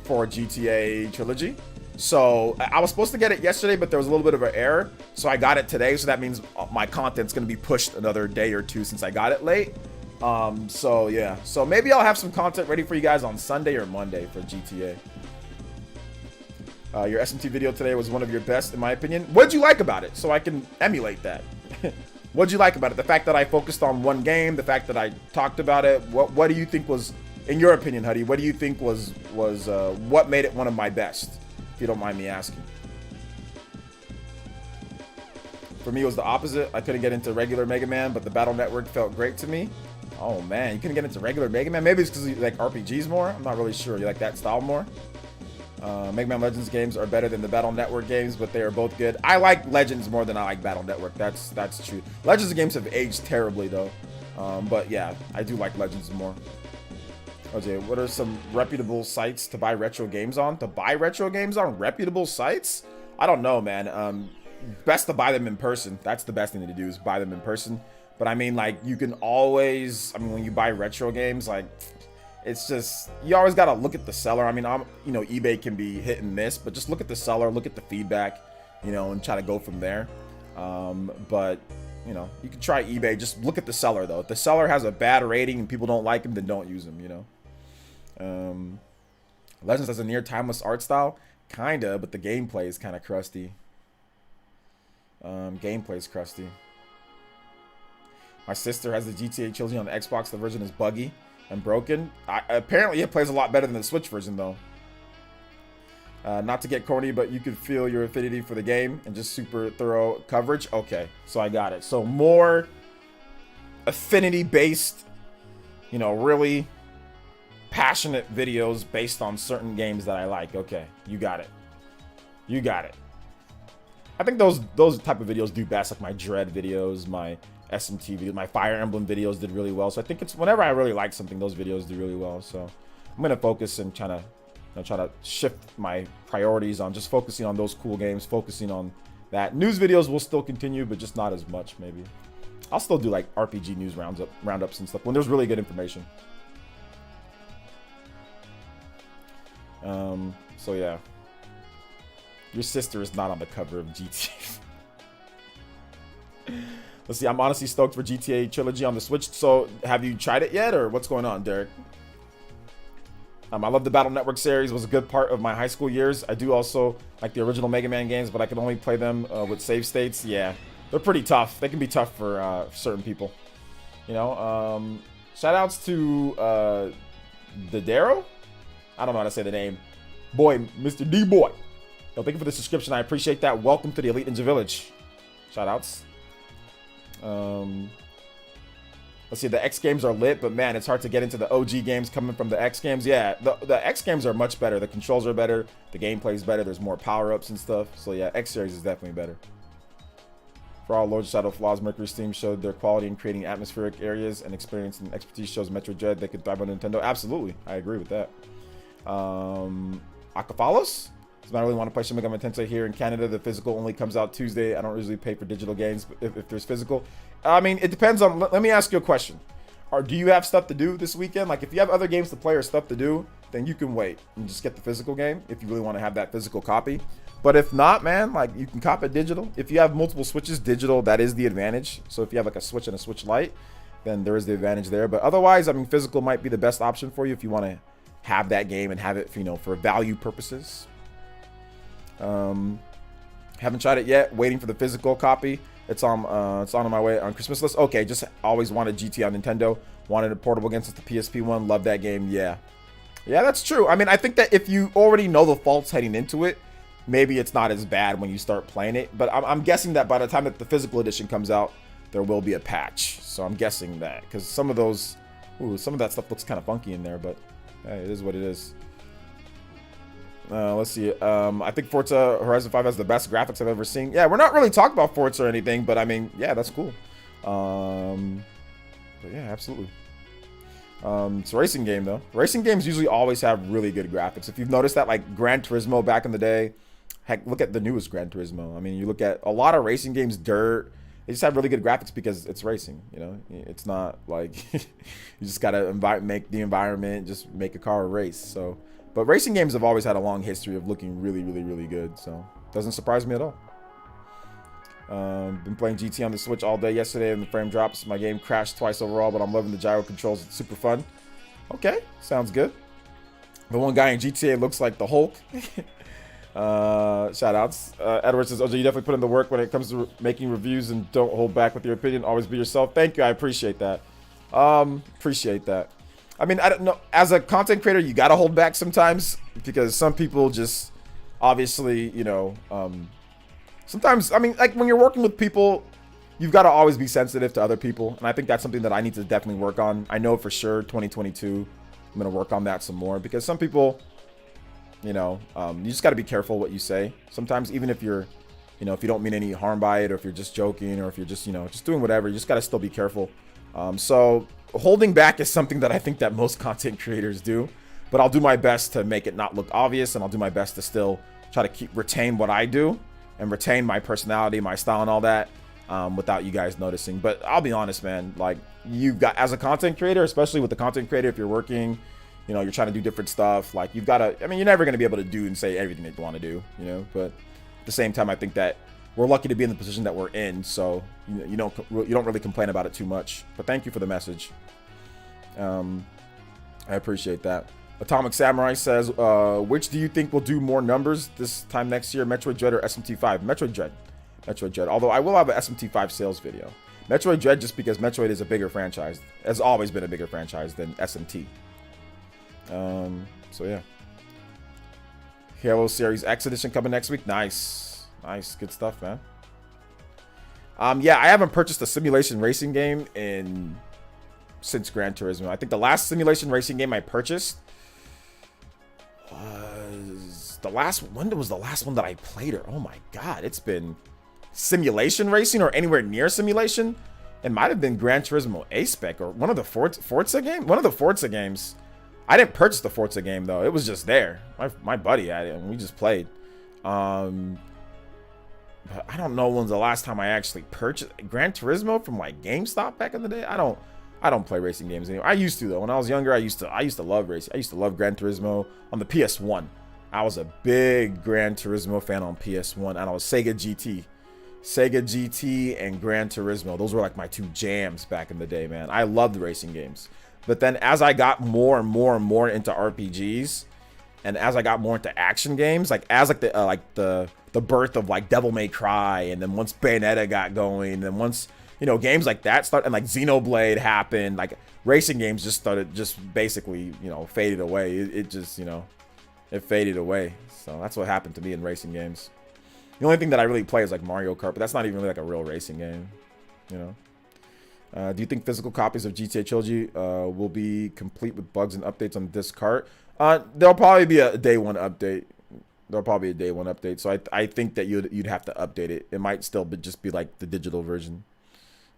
for GTA Trilogy. So I was supposed to get it yesterday, but there was a little bit of an error. So I got it today. So that means my content's going to be pushed another day or two since I got it late. So yeah. So maybe I'll have some content ready for you guys on Sunday or Monday for GTA. Your SMT video today was one of your best, in my opinion. What'd you like about it? So I can emulate that. What'd you like about it? The fact that I focused on one game, the fact that I talked about it. What do you think was, in your opinion, Huddy? What do you think was what made it one of my best? If you don't mind me asking. For me, it was the opposite. I couldn't get into regular Mega Man, but the Battle Network felt great to me. Oh man, you couldn't get into regular Mega Man? Maybe it's because you like RPGs more. I'm not really sure. You like that style more? Mega Man Legends games are better than the Battle Network games, but they are both good. I like Legends more than I like Battle Network. That's true. Legends games have aged terribly though. But yeah, I do like Legends more. Okay, what are some reputable sites to buy retro games on? To buy retro games on reputable sites? I don't know, man. Best to buy them in person. That's the best thing to do, is buy them in person. But I mean, like, you can always, I mean, when you buy retro games, like, it's just, you always got to look at the seller. I mean, you know, eBay can be hit and miss, but just look at the seller, look at the feedback, you know, and try to go from there. But you know, you can try eBay. Just look at the seller though. If the seller has a bad rating and people don't like him, then don't use him, you know. Legends has a near timeless art style, kinda, but the gameplay is kind of crusty. Gameplay's crusty. My sister has the GTA trilogy on the Xbox. The version is buggy and broken. Apparently it plays a lot better than the Switch version though. Not to get corny, but you could feel your affinity for the game and just super thorough coverage. Okay, so I got it. So more affinity based, you know, really passionate videos based on certain games that I like. Okay, you got it. You got it. I think those type of videos do best, like my Dread videos, my SMT videos, my Fire Emblem videos did really well. So I think it's whenever I really like something, those videos do really well. So I'm gonna focus and try to shift my priorities on just focusing on those cool games, focusing on that. News videos will still continue, but just not as much maybe. I'll still do like RPG news roundups and stuff when there's really good information. So yeah. Your sister is not on the cover of GTA. Let's see, I'm honestly stoked for GTA Trilogy on the Switch. So, have you tried it yet, or what's going on, Derek? I love the Battle Network series. It was a good part of my high school years. I do also like the original Mega Man games, but I can only play them with save states. Yeah, they're pretty tough. They can be tough for certain people. You know, shout outs to the Darrow? I don't know how to say the name. Boy, Mr. D-Boy. Yo, thank you for the subscription. I appreciate that. Welcome to the Elite Ninja Village. Shout outs. Let's see, the X games are lit, but man, it's hard to get into the OG games coming from the X games. Yeah, the X games are much better. The controls are better. The gameplay is better. There's more power-ups and stuff. So yeah, X series is definitely better. For all Lord Shadow flaws, Mercury's team showed their quality in creating atmospheric areas, and experience and expertise shows Metroid Dread they could thrive on Nintendo. Absolutely, I agree with that. Akafalos? Does not really want to play Shin Megami Tensei here in Canada. The physical only comes out Tuesday. I don't usually pay for digital games if there's physical. I mean, it depends on. Let me ask you a question. Do you have stuff to do this weekend? Like, if you have other games to play or stuff to do, then you can wait and just get the physical game if you really want to have that physical copy. But if not, man, like, you can cop it digital. If you have multiple Switches, digital, that is the advantage. So if you have like a Switch and a Switch Lite, then there is the advantage there. But otherwise, I mean, physical might be the best option for you if you want to have that game and have it, you know, for value purposes. Haven't tried it yet. Waiting for the physical copy. It's on my way on Christmas list. Okay, just always wanted GT on Nintendo. Wanted a portable against the PSP one. Love that game. Yeah, that's true. I mean, I think that if you already know the faults heading into it, maybe it's not as bad when you start playing it. But I'm guessing that by the time that the physical edition comes out, there will be a patch. So I'm guessing that because some of that stuff looks kind of funky in there. But hey, it is what it is. Let's see. I think Forza Horizon 5 has the best graphics I've ever seen. Yeah, we're not really talking about Forza or anything, but I mean, yeah, that's cool. But yeah, absolutely. It's a racing game though. Racing games usually always have really good graphics. If you've noticed that, like Gran Turismo back in the day, heck, look at the newest Gran Turismo. I mean, you look at a lot of racing games, Dirt. They just have really good graphics because it's racing. You know, it's not like you just gotta make the environment, just make a car race. So. But racing games have always had a long history of looking really, really, really good. So, doesn't surprise me at all. Been playing GT on the Switch all day yesterday and the frame drops. My game crashed twice overall, but I'm loving the gyro controls. It's super fun. Okay, sounds good. The one guy in GTA looks like the Hulk. Shout outs. Edward says, OJ, you definitely put in the work when it comes to making reviews and don't hold back with your opinion. Always be yourself. Thank you. I appreciate that. Appreciate that. I mean, I don't know. As a content creator, you gotta hold back sometimes because some people just obviously, you know, sometimes, I mean, like when you're working with people, you've got to always be sensitive to other people. And I think that's something that I need to definitely work on. I know for sure 2022, I'm going to work on that some more because some people, you know, you just got to be careful what you say. Sometimes even if you're, you know, if you don't mean any harm by it or if you're just joking or if you're just, you know, just doing whatever, you just got to still be careful. So holding back is something that I think that most content creators do, but I'll do my best to make it not look obvious, and I'll do my best to still try to retain what I do and retain my personality, my style and all that, without you guys noticing. But I'll be honest, man, like you've got, as a content creator, especially with the content creator, if you're working, you know, you're trying to do different stuff, like you've got to, I mean, you're never going to be able to do and say everything that you want to do, you know, but at the same time, I think that we're lucky to be in the position that we're in. So you don't really complain about it too much. But thank you for the message. I appreciate that. Atomic Samurai says, which do you think will do more numbers this time next year, Metroid Dread or SMT5? Metroid Dread. Metroid Dread. Although I will have an SMT5 sales video. Metroid Dread just because Metroid is a bigger franchise. Has always been a bigger franchise than SMT. So yeah. Halo Series X edition coming next week. Nice. Nice. Good stuff, man. Yeah, I haven't purchased a simulation racing game since Gran Turismo. I think the last simulation racing game I purchased was when was the last one that I played? Oh my god, it's been simulation racing or anywhere near simulation. It might have been Gran Turismo A-Spec or one of the Forza game. One of the Forza games. I didn't purchase the Forza game though. It was just there. My buddy had it and we just played. But I don't know when's the last time I actually purchased Gran Turismo from like GameStop back in the day. I don't play racing games anymore. I used to though. When I was younger, I used to love racing. I used to love Gran Turismo on the PS1. I was a big Gran Turismo fan on PS1, and I was Sega GT and Gran Turismo. Those were like my two jams back in the day, man. I loved racing games. But then as I got more and more into RPGs, and as I got more into action games, like the birth of like Devil May Cry, and then once Bayonetta got going, and then once games like that started, and like Xenoblade happened, like racing games just started basically faded away. It just it faded away. So that's what happened to me in racing games. The only thing that I really play is like Mario Kart, but that's not even really like a real racing game, Do you think physical copies of GTA Trilogy will be complete with bugs and updates on this cart? There'll probably be a day one update. So I think that you'd have to update it. It might still just be like the digital version,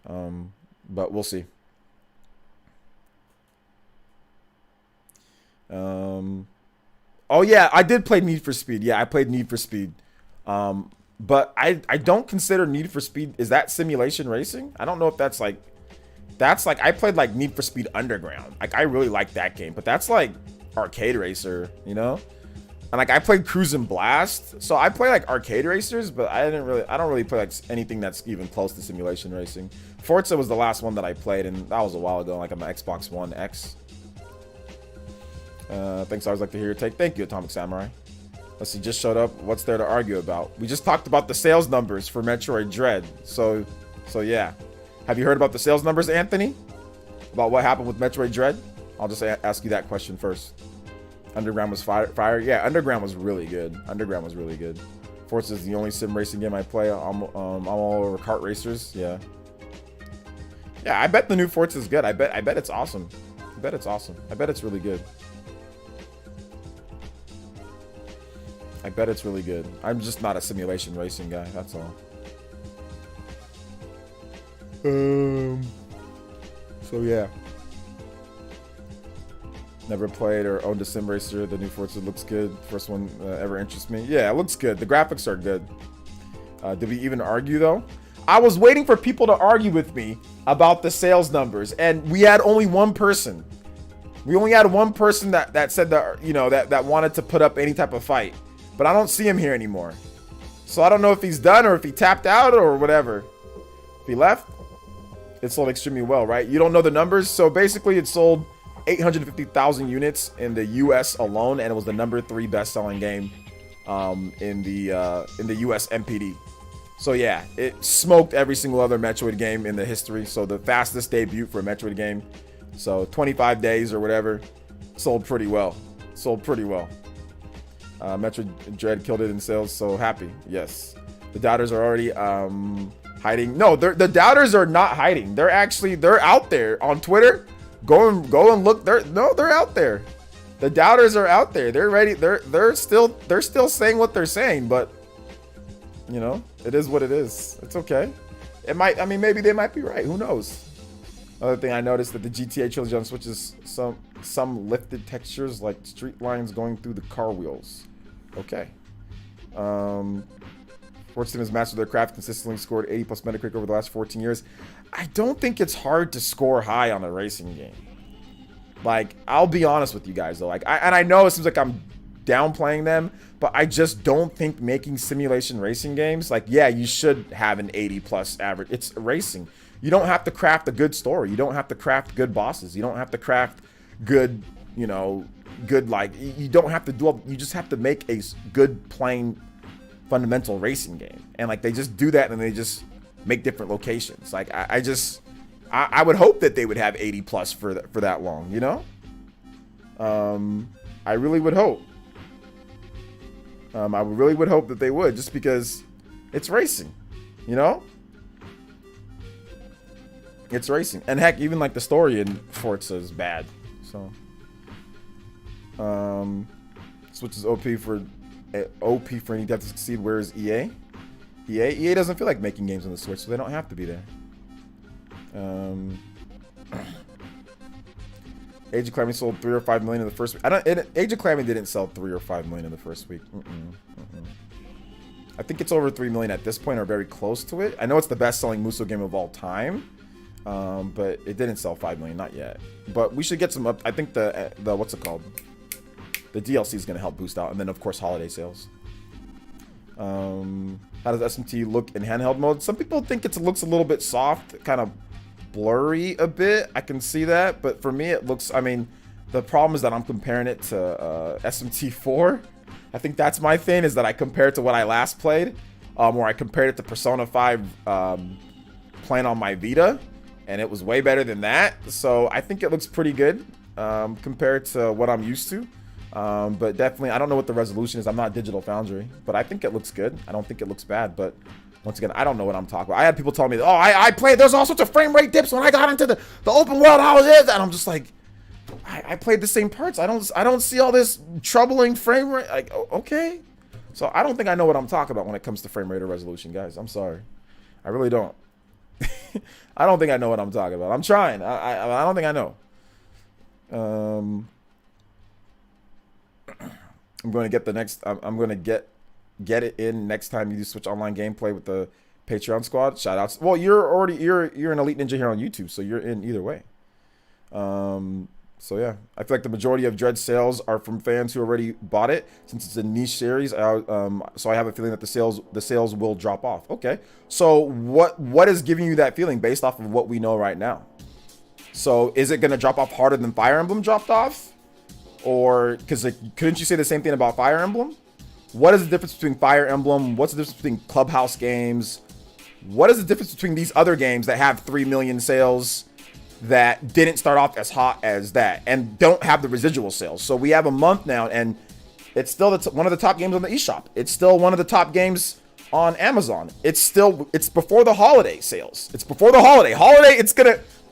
but we'll see. Oh yeah, I did play Need for Speed. Yeah, I played Need for Speed. But I don't consider Need for Speed, is that simulation racing? I don't know if that's like I played like Need for Speed Underground. Like I really like that game, but that's like arcade racer, And like I played Cruisin' Blast. So I play like arcade racers, but I don't really play like anything that's even close to simulation racing. Forza was the last one that I played, and that was a while ago, like on my Xbox One X. Thanks, I always like to hear your take. Thank you, Atomic Samurai. Let's see, just showed up. What's there to argue about? We just talked about the sales numbers for Metroid Dread. So yeah. Have you heard about the sales numbers, Anthony? About what happened with Metroid Dread? I'll just ask you that question first. Underground was fire. Yeah, Underground was really good. Forza is the only sim racing game I play. I'm all over kart racers. Yeah. Yeah, I bet the new Forza is good. I bet it's awesome. I bet it's really good. I bet it's really good. I'm just not a simulation racing guy, that's all. So yeah. Never played or owned a sim racer. The new Forza looks good. First one ever interests me. Yeah, it looks good. The graphics are good. Did we even argue though? I was waiting for people to argue with me about the sales numbers, and we had only one person. We only had one person that said that that wanted to put up any type of fight. But I don't see him here anymore. So I don't know if he's done or if he tapped out or whatever. If he left, it sold extremely well, right? You don't know the numbers. So basically it sold 850,000 units in the US alone, and it was the #3 best-selling game in the US MPD. So yeah, it smoked every single other Metroid game in the history. So the fastest debut for a Metroid game. So 25 days or whatever, sold pretty well. Metroid Dread killed it in sales, so happy. Yes. The doubters are already hiding. No, the doubters are not hiding. They're out there on Twitter. Go and look. They're out there. The doubters are out there. They're ready. They're still saying what they're saying, but it is what it is. It's okay. Maybe they might be right. Who knows? Another thing I noticed that the GTA Trilogy on Switch is some lifted textures like street lines going through the car wheels. Okay. Forza Team has mastered their craft, consistently scored 80+ Metacritic over the last 14 years. I don't think it's hard to score high on a racing game. Like, I'll be honest with you guys though. Like, I know it seems like I'm downplaying them, but I just don't think making simulation racing games, like, yeah, you should have an 80+ average. It's racing. You don't have to craft a good story. You don't have to craft good bosses. You don't have to craft good, you know, good, like, you don't have to do all, you just have to make a good, plain, fundamental racing game. And, like, they just do that and they just make different locations. Like, I would hope that they would have 80+ for that long, you know? I really would hope. I really would hope that they would, just because it's racing, you know? It's racing. And heck, even like the story in Forza is bad. So Switch is OP for any dev to succeed. Where is EA? EA doesn't feel like making games on the Switch, so they don't have to be there. Age of Calamity sold 3 or 5 million in the first week. Age of Calamity didn't sell 3 or 5 million in the first week. I think it's over 3 million at this point, or very close to it. I know it's the best-selling Muso game of all time, but it didn't sell 5 million, not yet. But we should get some up. I think the what's it called? The DLC is going to help boost out, and then of course holiday sales. How does SMT look in handheld mode? Some people think it looks a little bit soft, kind of blurry a bit. I can see that, but for me it looks, I mean, the problem is that I'm comparing it to SMT4. I think that's my thing, is that I compare it to what I last played, or I compared it to Persona 5 playing on my Vita, and it was way better than that. So I think it looks pretty good compared to what I'm used to. But definitely, I don't know what the resolution is. I'm not Digital Foundry, but I think it looks good. I don't think it looks bad, but once again, I don't know what I'm talking about. I had people tell me, oh, I played, there's all sorts of frame rate dips when I got into the open world. How is it? And I'm just like, I played the same parts. I don't see all this troubling frame rate. Like, okay. So I don't think I know what I'm talking about when it comes to frame rate or resolution, guys. I'm sorry. I really don't. I don't think I know what I'm talking about. I'm trying. I don't think I know. I'm going to get the next, I'm going to get it in next time you do Switch Online gameplay with the Patreon squad. Shout outs. Well, you're an Elite Ninja here on YouTube, so you're in either way. So yeah, I feel like the majority of Dread sales are from fans who already bought it, since it's a niche series. So I have a feeling that the sales will drop off. Okay, so what is giving you that feeling based off of what we know right now? So is it going to drop off harder than Fire Emblem dropped off? Or, because like, couldn't you say the same thing about Fire Emblem? What is the difference between Fire Emblem? What's the difference between Clubhouse games? What is the difference between these other games that have 3 million sales that didn't start off as hot as that and don't have the residual sales? So we have a month now, and it's still one of the top games on the eShop. It's still one of the top games on Amazon. It's before the holiday sales. It's before the holiday.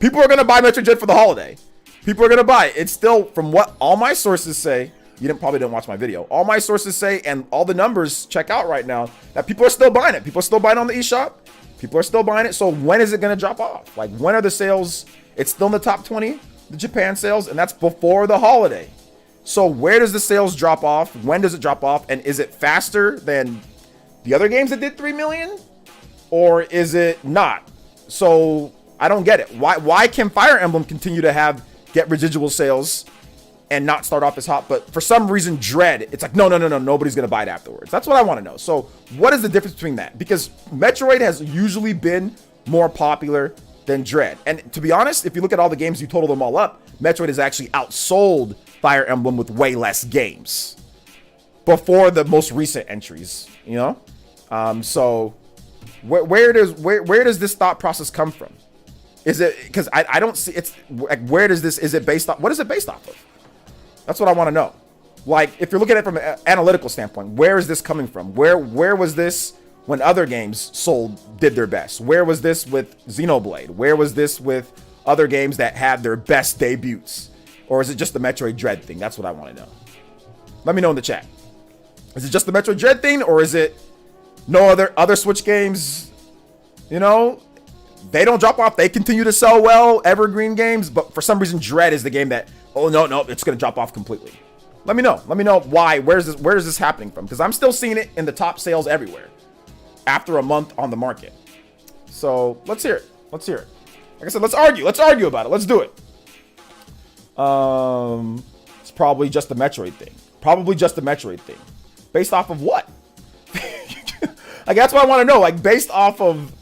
People are gonna buy Metroid Dread for the holiday. People are gonna buy it. It's still, from what all my sources say, probably didn't watch my video. All my sources say, and all the numbers check out right now, that people are still buying it. People are still buying it on the eShop. People are still buying it. So when is it gonna drop off? Like, when are the sales? It's still in the top 20, the Japan sales, and that's before the holiday. So where does the sales drop off? When does it drop off? And is it faster than the other games that did 3 million? Or is it not? So I don't get it. Why can Fire Emblem continue to get residual sales and not start off as hot, but for some reason Dread, it's like, no, nobody's gonna buy it afterwards? That's what I want to know. So what is the difference between that? Because Metroid has usually been more popular than Dread. And to be honest, if you look at all the games, you total them all up, Metroid has actually outsold Fire Emblem with way less games before the most recent entries, you know? So where does this thought process come from? Is it, because I don't see, it's like, where does this, is it based off, what is it based off of? That's what I want to know. Like, if you're looking at it from an analytical standpoint, where is this coming from? Where was this when other games did their best? Where was this with Xenoblade? Where was this with other games that had their best debuts? Or is it just the Metroid Dread thing? That's what I want to know. Let me know in the chat. Is it just the Metroid Dread thing, or is it no other Switch games, you know, they don't drop off, they continue to sell well, evergreen games, but for some reason Dread is the game that, oh no, it's gonna drop off completely? Let me know why. Where is this happening from? Because I'm still seeing it in the top sales everywhere after a month on the market. So let's hear it. Like I said, let's argue about it. Let's do it. It's probably just the Metroid thing. Probably just the Metroid thing. Based off of what? Like, that's what I want to know. Like, based off of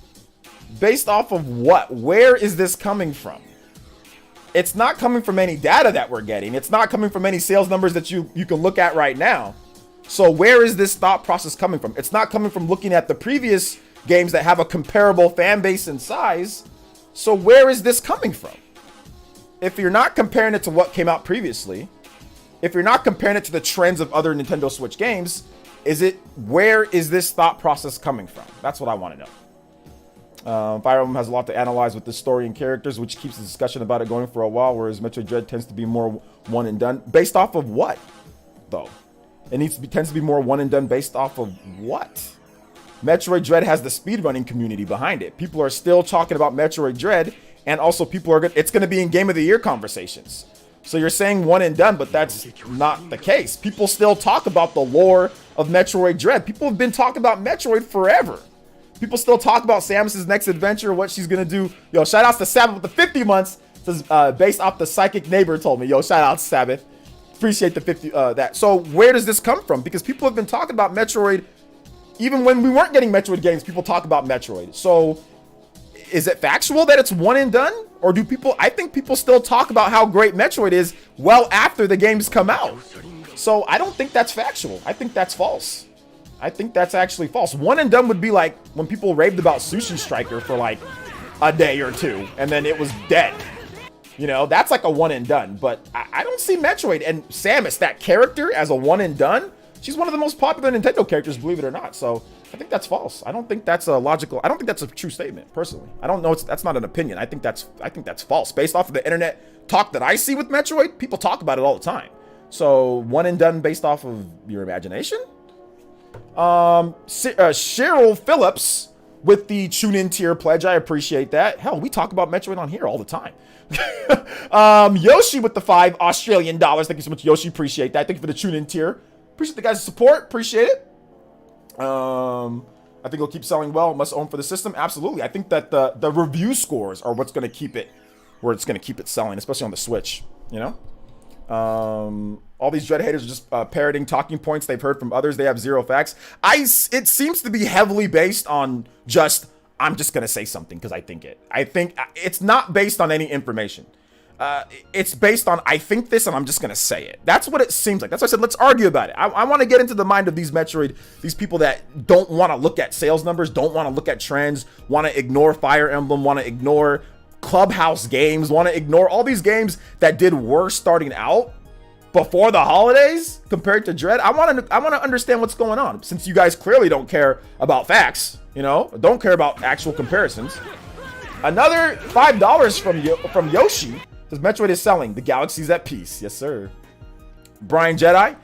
what? Where is this coming from? It's not coming from any data that we're getting. It's not coming from any sales numbers that you can look at right now. So where is this thought process coming from? It's not coming from looking at the previous games that have a comparable fan base and size. So where is this coming from? If you're not comparing it to what came out previously, if you're not comparing it to the trends of other Nintendo Switch games, where is this thought process coming from? That's what I want to know. Fire Emblem has a lot to analyze with the story and characters, which keeps the discussion about it going for a while, whereas Metroid Dread tends to be more one and done. Based off of what, though? It tends to be more one and done based off of what? Metroid Dread has the speedrunning community behind it. People are still talking about Metroid Dread, and also it's going to be in Game of the Year conversations. So you're saying one and done, but that's not the case. People still talk about the lore of Metroid Dread. People have been talking about Metroid forever. People still talk about Samus's next adventure, what she's gonna do. Yo, shout outs to Sabbath with the 50 months. Says, based off the psychic neighbor told me. Yo, shout out Sabbath. Appreciate the 50, that. So where does this come from? Because people have been talking about Metroid, even when we weren't getting Metroid games, people talk about Metroid. So is it factual that it's one and done? Or I think people still talk about how great Metroid is well after the games come out. So I don't think that's factual. I think that's false. I think that's actually false. One and done would be like when people raved about Sushi Striker for like a day or two, and then it was dead. You know, that's like a one and done. But I don't see Metroid and Samus, that character, as a one and done. She's one of the most popular Nintendo characters, believe it or not. So I think that's false. I don't think that's a logical. I don't think that's a true statement, personally. I don't know. That's not an opinion. I think that's false. Based off of the internet talk that I see with Metroid, people talk about it all the time. So one and done based off of your imagination. Cheryl Phillips with the tune-in tier pledge. I appreciate that. Hell, we talk about Metroid on here all the time. Yoshi with the $5 Thank you so much, Yoshi. Appreciate that. Thank you for the tune-in tier. Appreciate the guys' support. Appreciate it. I think it'll keep selling well. Must own for the system. Absolutely. I think that the review scores are what's going to keep it where it's going to keep it selling, especially on the Switch. You know. All these Dread haters are just parroting talking points they've heard from others. They have zero facts. It seems to be heavily based on I'm just gonna say something because I think it. I think it's not based on any information. It's based on I think this and I'm just gonna say it. That's what it seems like. That's why I said let's argue about it. I want to get into the mind of these these people that don't want to look at sales numbers, don't want to look at trends, want to ignore Fire Emblem, want to ignore Clubhouse games, want to ignore all these games that did worse starting out before the holidays compared to Dread. I want to understand what's going on, since you guys clearly don't care about facts, you know, don't care about actual comparisons. Another $5 from Yoshi says Metroid is selling. The galaxy's at peace. Yes, sir. Brian Jedi,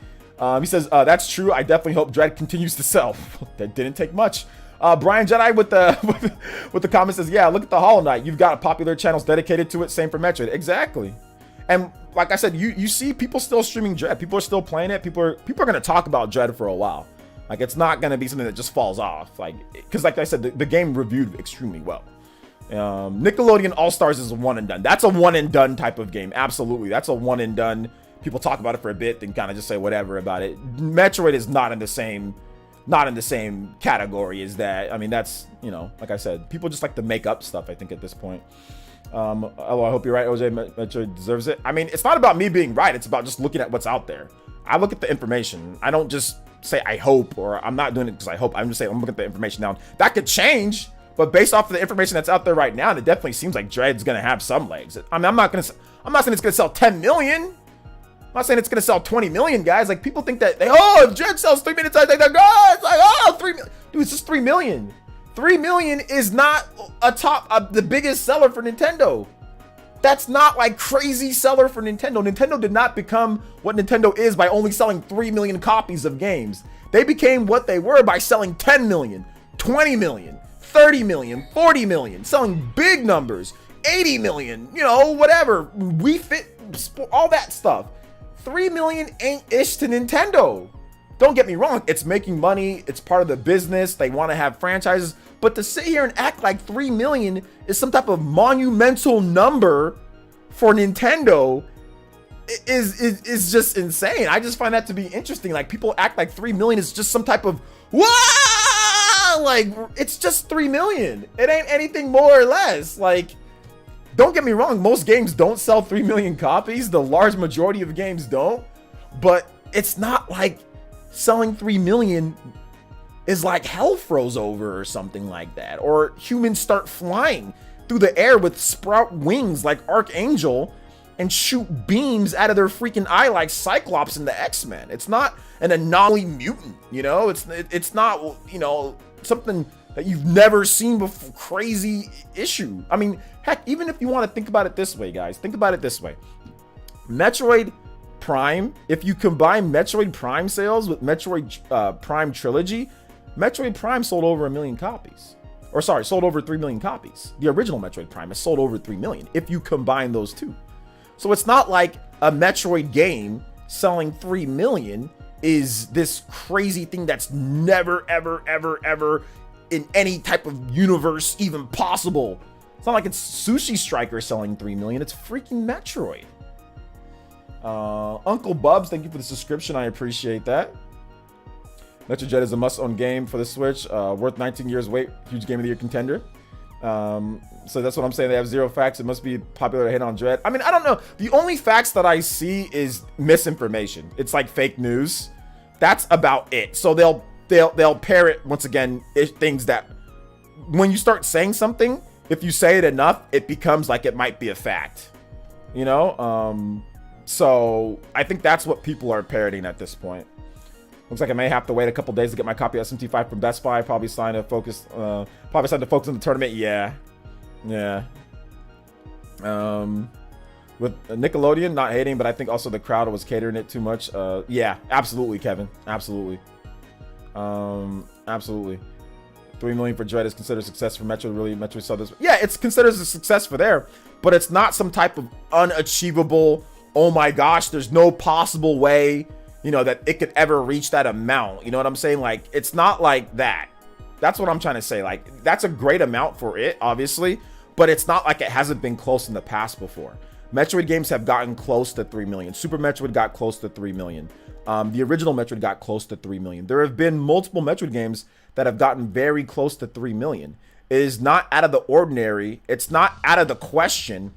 he says that's true. I definitely hope Dread continues to sell. That didn't take much. Brian Jedi with the comment says, yeah, look at the Hollow Knight. You've got popular channels dedicated to it. Same for Metroid. Exactly. And like I said, you see people still streaming Dread. People are still playing it. People are going to talk about Dread for a while. Like, it's not going to be something that just falls off. Like, because like I said, the game reviewed extremely well. Nickelodeon All-Stars is a one and done. That's a one and done type of game. Absolutely. That's a one and done. People talk about it for a bit, then kind of just say whatever about it. Metroid is not in the same category as that. I mean, that's, you know, like I said, people just like to make up stuff, I think, at this point. I hope you're right, OJ. Metroid deserves it. I mean, it's not about me being right. It's about just looking at what's out there. I look at the information. I don't just say I hope, or I'm not doing it because I hope. I'm just saying I'm looking at the information now. That could change, but based off of the information that's out there right now, it definitely seems like Dread's gonna have some legs. I mean, I'm not saying it's gonna sell 10 million. I'm not saying it's gonna sell 20 million, guys. Like, people think that if Dread sells 3 million times, it's like 3 million. Dude, it's just 3 million. 3 million is not the biggest seller for Nintendo. That's not like crazy seller for Nintendo. Nintendo did not become what Nintendo is by only selling 3 million copies of games. They became what they were by selling 10 million, 20 million, 30 million, 40 million, selling big numbers, 80 million, you know, whatever. Wii Fit, all that stuff. 3 million ain't ish to Nintendo. Don't get me wrong, it's making money, it's part of the business, they want to have franchises, but to sit here and act like 3 million is some type of monumental number for Nintendo is just insane. I just find that to be interesting. Like, people act like 3 million is just some type of wow, like it's just 3 million. It ain't anything more or less. Like, don't get me wrong, most games don't sell 3 million copies. The large majority of games don't, but it's not like selling 3 million is like hell froze over or something like that, or humans start flying through the air with sprout wings like Archangel and shoot beams out of their freaking eye like Cyclops in the X-Men. It's not an anomaly mutant, you know? It's not, you know, something that you've never seen before. Crazy issue. I mean, heck, even if you want to think about it this way, guys, think about it this way. Metroid Prime, if you combine Metroid Prime sales with Metroid Prime Trilogy, Metroid Prime sold over 1 million copies. Or sorry, sold over 3 million copies. The original Metroid Prime has sold over 3 million if you combine those two. So it's not like a Metroid game selling 3 million is this crazy thing that's never, ever, ever, ever in any type of universe even possible. It's not like it's Sushi Striker selling 3 million. It's freaking Metroid. Uncle Bubs, thank you for the subscription. I appreciate that. Metroid Dread is a must-own game for the Switch. Worth 19 years wait. Huge Game of the Year contender. So that's what I'm saying. They have 0 facts. It must be popular to hate on Dread. I mean, I don't know. The only facts that I see is misinformation. It's like fake news. That's about it. So they'll parrot once again things that when you start saying something, if you say it enough, it becomes like it might be a fact. You know? So I think that's what people are parroting at this point. Looks like I may have to wait a couple days to get my copy of SMT5 from Best Buy. Probably signed to focus on the tournament. Yeah. With Nickelodeon, not hating, but I think also the crowd was catering it too much. Yeah, absolutely, Kevin. Absolutely. Absolutely. 3 million for Dread is considered a success for Metro. Really, Metro saw this. Yeah, it's considered a success for there, but it's not some type of unachievable, oh my gosh, there's no possible way, you know, that it could ever reach that amount. You know what I'm saying? Like, it's not like that. That's what I'm trying to say. Like, that's a great amount for it, obviously, but it's not like it hasn't been close in the past before. Metroid games have gotten close to 3 million. Super Metroid got close to 3 million. The original Metroid got close to 3 million. There have been multiple Metroid games that have gotten very close to 3 million. It is not out of the ordinary. It's not out of the question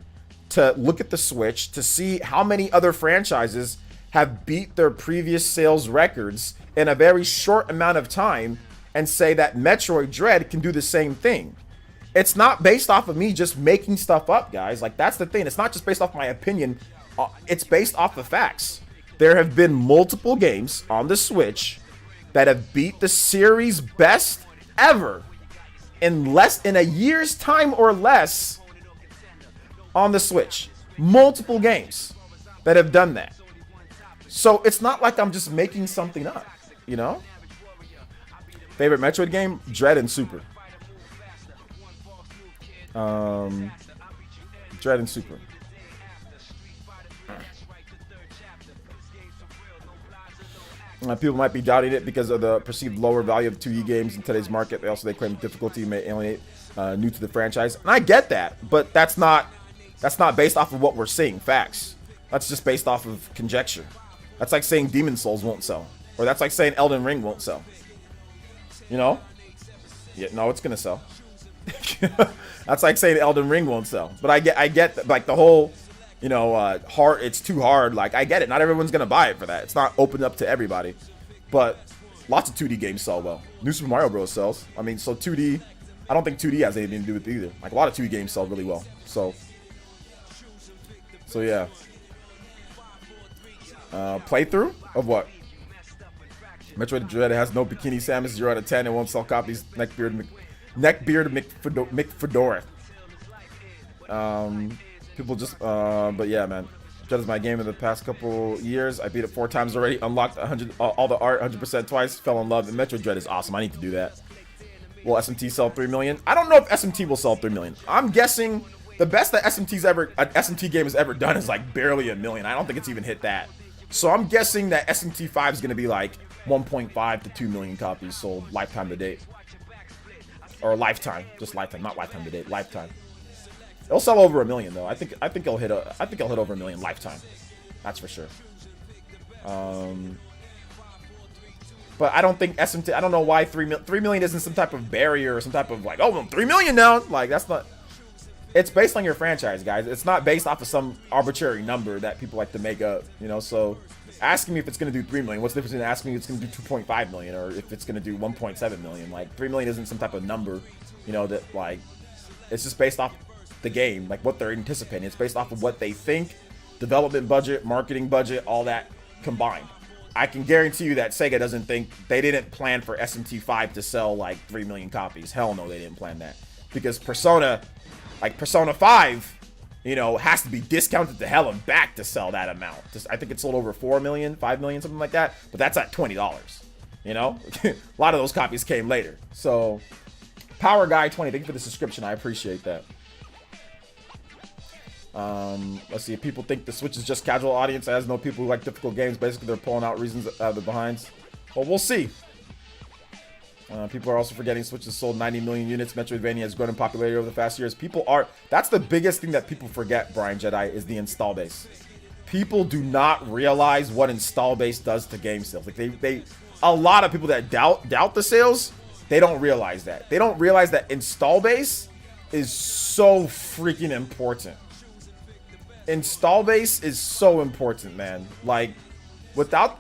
to look at the Switch to see how many other franchises have beat their previous sales records in a very short amount of time and say that Metroid Dread can do the same thing. It's not based off of me just making stuff up, guys. Like, that's the thing. It's not just based off my opinion. It's based off the facts. There have been multiple games on the Switch that have beat the series best ever in a year's time or less on the Switch. Multiple games that have done that. So it's not like I'm just making something up, you know? Favorite Metroid game? Dread and Super. Dread and Super. People might be doubting it because of the perceived lower value of 2D games in today's market. They claim difficulty may alienate new to the franchise, and I get that, but that's not based off of what we're seeing. Facts. That's just based off of conjecture. That's like saying Demon Souls won't sell, or that's like saying Elden Ring won't sell. You know? Yeah, no, it's gonna sell. That's like saying Elden Ring won't sell. But I get like the whole, you know, hard. It's too hard. Like, I get it. Not everyone's gonna buy it for that. It's not open up to everybody. But lots of 2D games sell well. New Super Mario Bros. Sells. I mean, so 2D. I don't think 2D has anything to do with it either. Like, a lot of 2D games sell really well. So yeah. Playthrough of what? Metroid Dread has no Bikini Samus. 0 out of 10. It won't sell copies. Neckbeard McFedora. People just, but yeah, man. Dread is my game in the past couple years. I beat it 4 times already. Unlocked 100, all the art 100% twice. Fell in love. And Metroid Dread is awesome. I need to do that. Will SMT sell 3 million? I don't know if SMT will sell 3 million. I'm guessing the best that SMT game has ever done is like barely 1 million. I don't think it's even hit that. So I'm guessing that SMT5 is going to be like 1.5 to 2 million copies sold lifetime to date. Or lifetime, just lifetime, not lifetime to date, lifetime. It'll sell over 1 million though. I think it'll hit over 1 million lifetime. That's for sure. But I don't think SMT, I don't know why 3 million isn't some type of barrier or some type of like, oh, well, 3 million now. Like, that's not, it's based on your franchise, guys. It's not based off of some arbitrary number that people like to make up, you know? So asking me if it's going to do 3 million, what's the difference in asking me if it's going to do 2.5 million or if it's going to do 1.7 million? Like, 3 million isn't some type of number, you know, that like, it's just based off the game, like what they're anticipating. It's based off of what they think, development budget, marketing budget, all that combined. I can guarantee you that Sega doesn't think, they didn't plan for SMT5 to sell like 3 million copies. Hell no, they didn't plan that. Because Persona, like Persona 5, you know, has to be discounted to hell and back to sell that amount. I think it sold over 4 million, 5 million, something like that. But that's at $20, you know? A lot of those copies came later. So, Power Guy 20, thank you for the subscription. I appreciate that. Let's see if people think the Switch is just casual audience. It has no people who like difficult games. Basically, they're pulling out reasons out of the behinds. Well, we'll see. People are also forgetting Switch has sold 90 million units. Metroidvania has grown in popularity over the past years. People are, that's the biggest thing that people forget, Brian Jedi, is the install base. People do not realize what install base does to game sales. Like a lot of people that doubt the sales, they don't realize that. They don't realize that install base is so freaking important. Install base is so important, man. Like,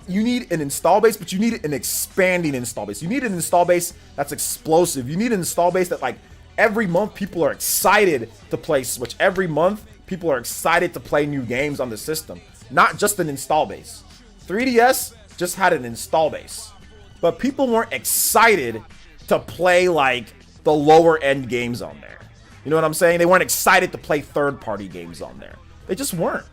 you need an install base, but you need an expanding install base. You need an install base that's explosive. You need an install base that, like, every month people are excited to play Switch. Every month people are excited to play new games on the system. Not just an install base. 3DS just had an install base. But people weren't excited to play, like, the lower end games on there. You know what I'm saying? They weren't excited to play third-party games on there. They just weren't.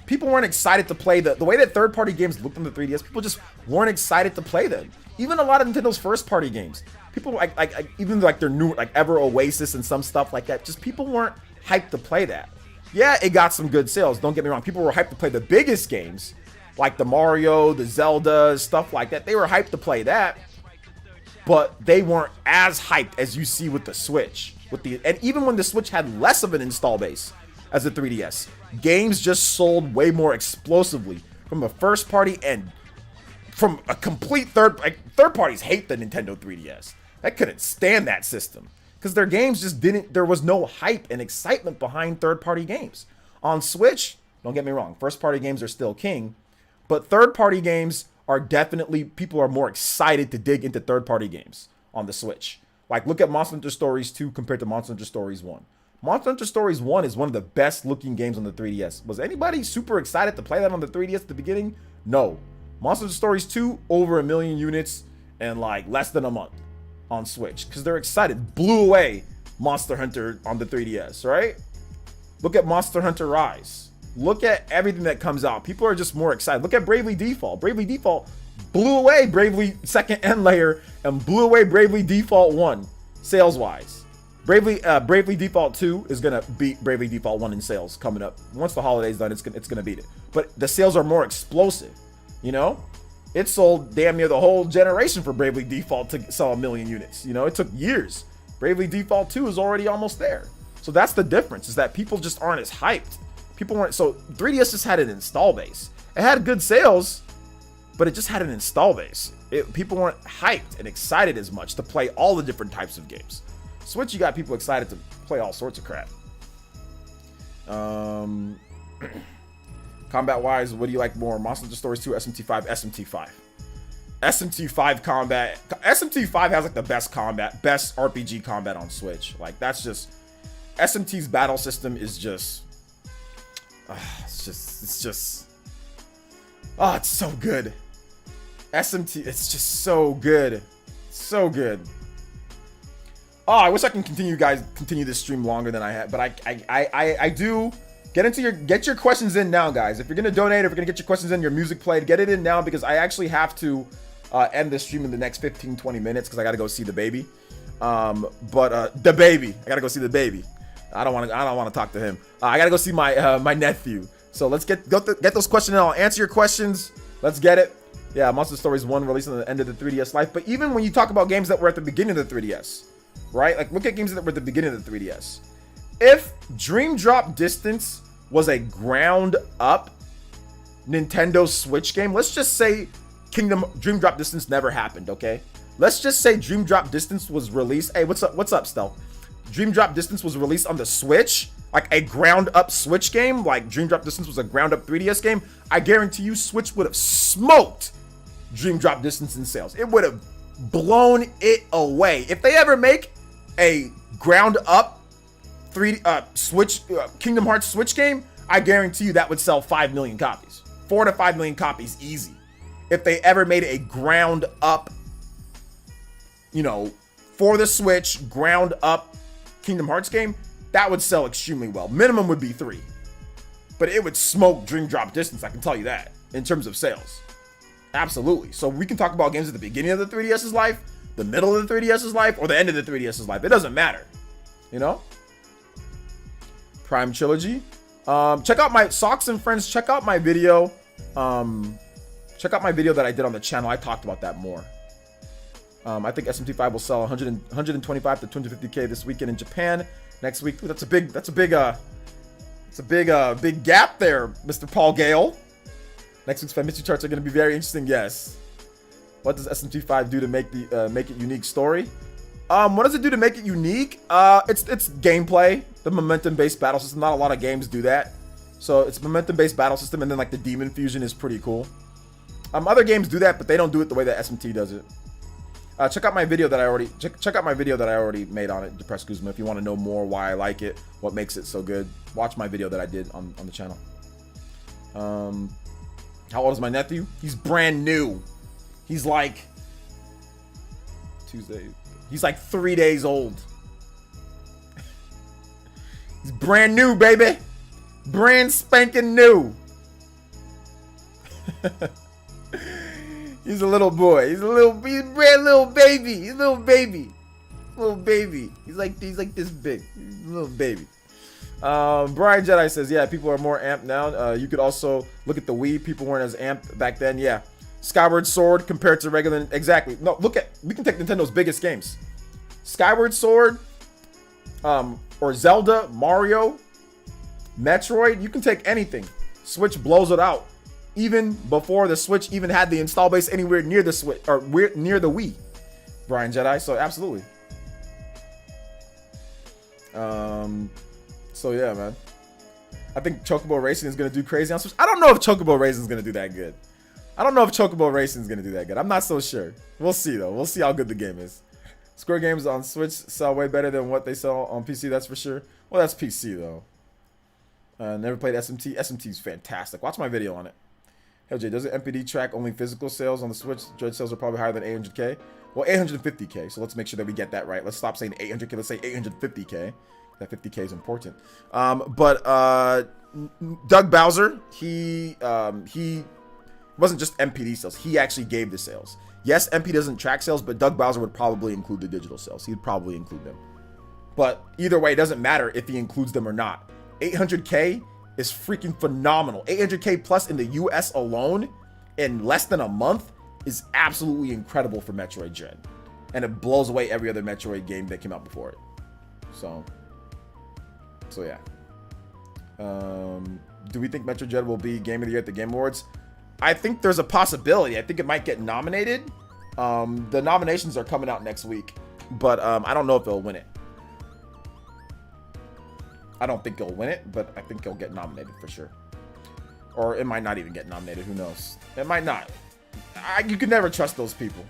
People weren't excited to play the way that third-party games looked on the 3DS. People just weren't excited to play them. Even a lot of Nintendo's first-party games. People like even like their new like Ever Oasis and some stuff like that. Just people weren't hyped to play that. Yeah, it got some good sales. Don't get me wrong. People were hyped to play the biggest games, like the Mario, the Zelda, stuff like that. They were hyped to play that, but they weren't as hyped as you see with the Switch. And even when the Switch had less of an install base as the 3DS, games just sold way more explosively from a first party and from a complete third parties hate the Nintendo 3DS. That couldn't stand that system because their games just there was no hype and excitement behind third party games. On Switch, don't get me wrong, first party games are still king, but third party games are definitely, people are more excited to dig into third party games on the Switch. Like, look at Monster Hunter Stories 2 compared to Monster Hunter Stories 1. Monster Hunter Stories 1 is one of the best looking games on the 3DS. Was anybody super excited to play that on the 3DS at the beginning? No. Monster Hunter Stories 2, over 1 million units in like less than a month on Switch. Because they're excited. Blew away Monster Hunter on the 3DS, right? Look at Monster Hunter Rise. Look at everything that comes out. People are just more excited. Look at Bravely Default. Bravely Default blew away Bravely Second End Layer and blew away Bravely Default 1 sales-wise. Bravely Default 2 is gonna beat Bravely Default 1 in sales coming up. Once the holiday's done, it's gonna beat it. But the sales are more explosive, you know? It sold damn near the whole generation for Bravely Default to sell 1 million units. You know, it took years. Bravely Default 2 is already almost there. So that's the difference, is that people just aren't as hyped. People weren't, so 3DS just had an install base. It had good sales, but it just had an install base. People weren't hyped and excited as much to play all the different types of games. Switch, you got people excited to play all sorts of crap. Combat-wise, what do you like more? Monster Hunter Stories 2, SMT5? SMT5. SMT5 combat. SMT5 has like the best combat, best RPG combat on Switch. Like, that's just... SMT's battle system is just... it's so good. SMT, it's just so good. So good. Oh, I wish I can continue this stream longer than I had, but I do. Get your questions in now, guys. If you're gonna donate, if you're gonna get your questions in, your music played, get it in now, because I actually have to end this stream in the next 15-20 minutes because I gotta go see the baby. The baby, I gotta go see the baby. I don't want to talk to him. I gotta go see my nephew. So let's get those questions in. I'll answer your questions. Let's get it. Yeah, Monster Stories 1 released on the end of the 3DS life. But even when you talk about games that were at the beginning of the 3DS, right? Like, look at games that were at the beginning of the 3DS. If Dream Drop Distance was a ground up Nintendo Switch game, let's just say Dream Drop Distance never happened, okay? Let's just say Dream Drop Distance was released. Hey, what's up, Stealth? Dream Drop Distance was released on the Switch, like a ground up Switch game, like Dream Drop Distance was a ground up 3DS game. I guarantee you Switch would have smoked Dream Drop Distance in sales. It would have blown it away. If they ever make a ground up Switch Kingdom Hearts Switch game, I guarantee you that would sell 5 million copies. 4 to 5 million copies easy. If they ever made a ground up, you know, for the Switch, ground up Kingdom Hearts game, that would sell extremely well. Minimum would be 3. But it would smoke Dream Drop Distance, I can tell you that, in terms of sales. Absolutely. So we can talk about games at the beginning of the 3DS's life, the middle of the 3DS's life, or the end of the 3DS's life. It doesn't matter. You know? Prime Trilogy. Check out my Socks and Friends. Check out my video. Check out my video that I did on the channel. I talked about that more. I think SMT5 will sell 125 to 250K this weekend in Japan. Next week, ooh, that's a big gap there, Mr. Paul Gale. Next week's Famitsu charts are going to be very interesting. Yes. What does SMT5 do to make it unique story? What does it do to make it unique? It's gameplay, the momentum-based battle system. Not a lot of games do that. So it's momentum-based battle system, and then like the demon fusion is pretty cool. Other games do that, but they don't do it the way that SMT does it. Check out my video that I already made on it, Depressed Kuzma, if you want to know more why I like it, what makes it so good. Watch my video that I did on the channel. How old is my nephew? He's brand new. He's like Tuesday. He's like 3 days old. He's brand new, baby. Brand spanking new. He's a little boy. He's a brand little baby. He's a little baby. Little baby. He's like this big. He's a little baby. Brian Jedi says, yeah, people are more amped now. You could also look at the Wii. People weren't as amped back then. Yeah. Skyward Sword compared to regular. Exactly. No, we can take Nintendo's biggest games. Skyward Sword, or Zelda, Mario, Metroid. You can take anything. Switch blows it out. Even before the Switch even had the install base anywhere near the Switch or near the Wii. Brian Jedi. So absolutely. So yeah, man. I think Chocobo Racing is gonna do crazy on Switch. I don't know if Chocobo Racing is gonna do that good. I'm not so sure. We'll see though. We'll see how good the game is. Square games on Switch sell way better than what they sell on PC. That's for sure. Well, that's PC though. Never played SMT. SMT is fantastic. Watch my video on it. Hey Jay, doesn't MPD track only physical sales on the Switch? Dread sales are probably higher than 800K. Well, 850K. So let's make sure that we get that right. Let's stop saying 800K. Let's say 850K. That 50K is important. Doug Bowser, he wasn't just MPD sales. He actually gave the sales. Yes, MP doesn't track sales, but Doug Bowser would probably include the digital sales. He'd probably include them. But either way, it doesn't matter if he includes them or not. 800K is freaking phenomenal. 800K plus in the US alone in less than a month is absolutely incredible for Metroid Dread. And it blows away every other Metroid game that came out before it. So yeah. Do we think Metroid Dread will be Game of the Year at the Game Awards? I think there's a possibility. I think it might get nominated. The nominations are coming out next week, but I don't know if they'll win it. I don't think he'll win it, but I think he'll get nominated for sure. Or it might not even get nominated. Who knows? It might not. You can never trust those people.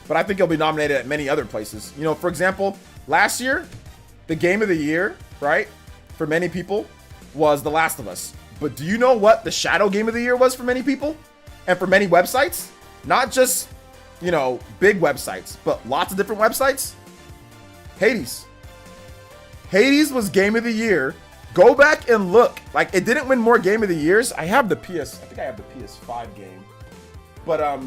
But I think he'll be nominated at many other places. You know, for example, last year, the Game of the Year, right, for many people was The Last of Us. But do you know what the Shadow Game of the Year was for many people? And for many websites? Not just, you know, big websites, but lots of different websites? Hades. Hades was Game of the Year. Go back and look. Like, it didn't win more Game of the Years. I think I have the PS5 game. But,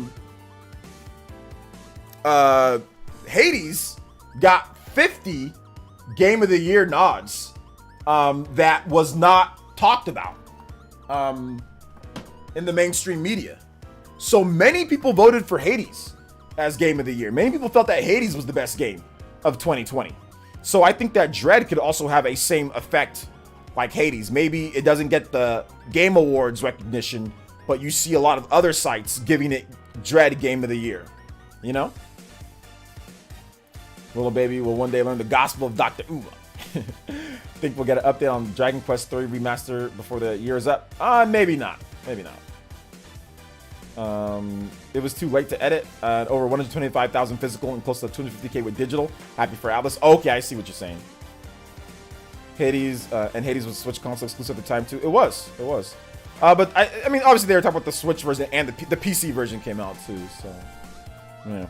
Hades got 50 Game of the Year nods that was not talked about in the mainstream media. So many people voted for Hades as Game of the Year. Many people felt that Hades was the best game of 2020. So I think that Dread could also have a same effect like Hades. Maybe it doesn't get the Game Awards recognition, but you see a lot of other sites giving it Dread Game of the Year. You know? Little baby will one day learn the gospel of Dr. Uma. Think we'll get an update on Dragon Quest III Remaster before the year is up? Maybe not. Maybe not. It was too late to edit. Over 125,000 physical and close to 250k with digital. Happy for Atlas. Okay, I see what you're saying. Hades, and Hades was a Switch console exclusive at the time too. It was. But I mean, obviously they were talking about the Switch version, and the PC version came out too. So, yeah.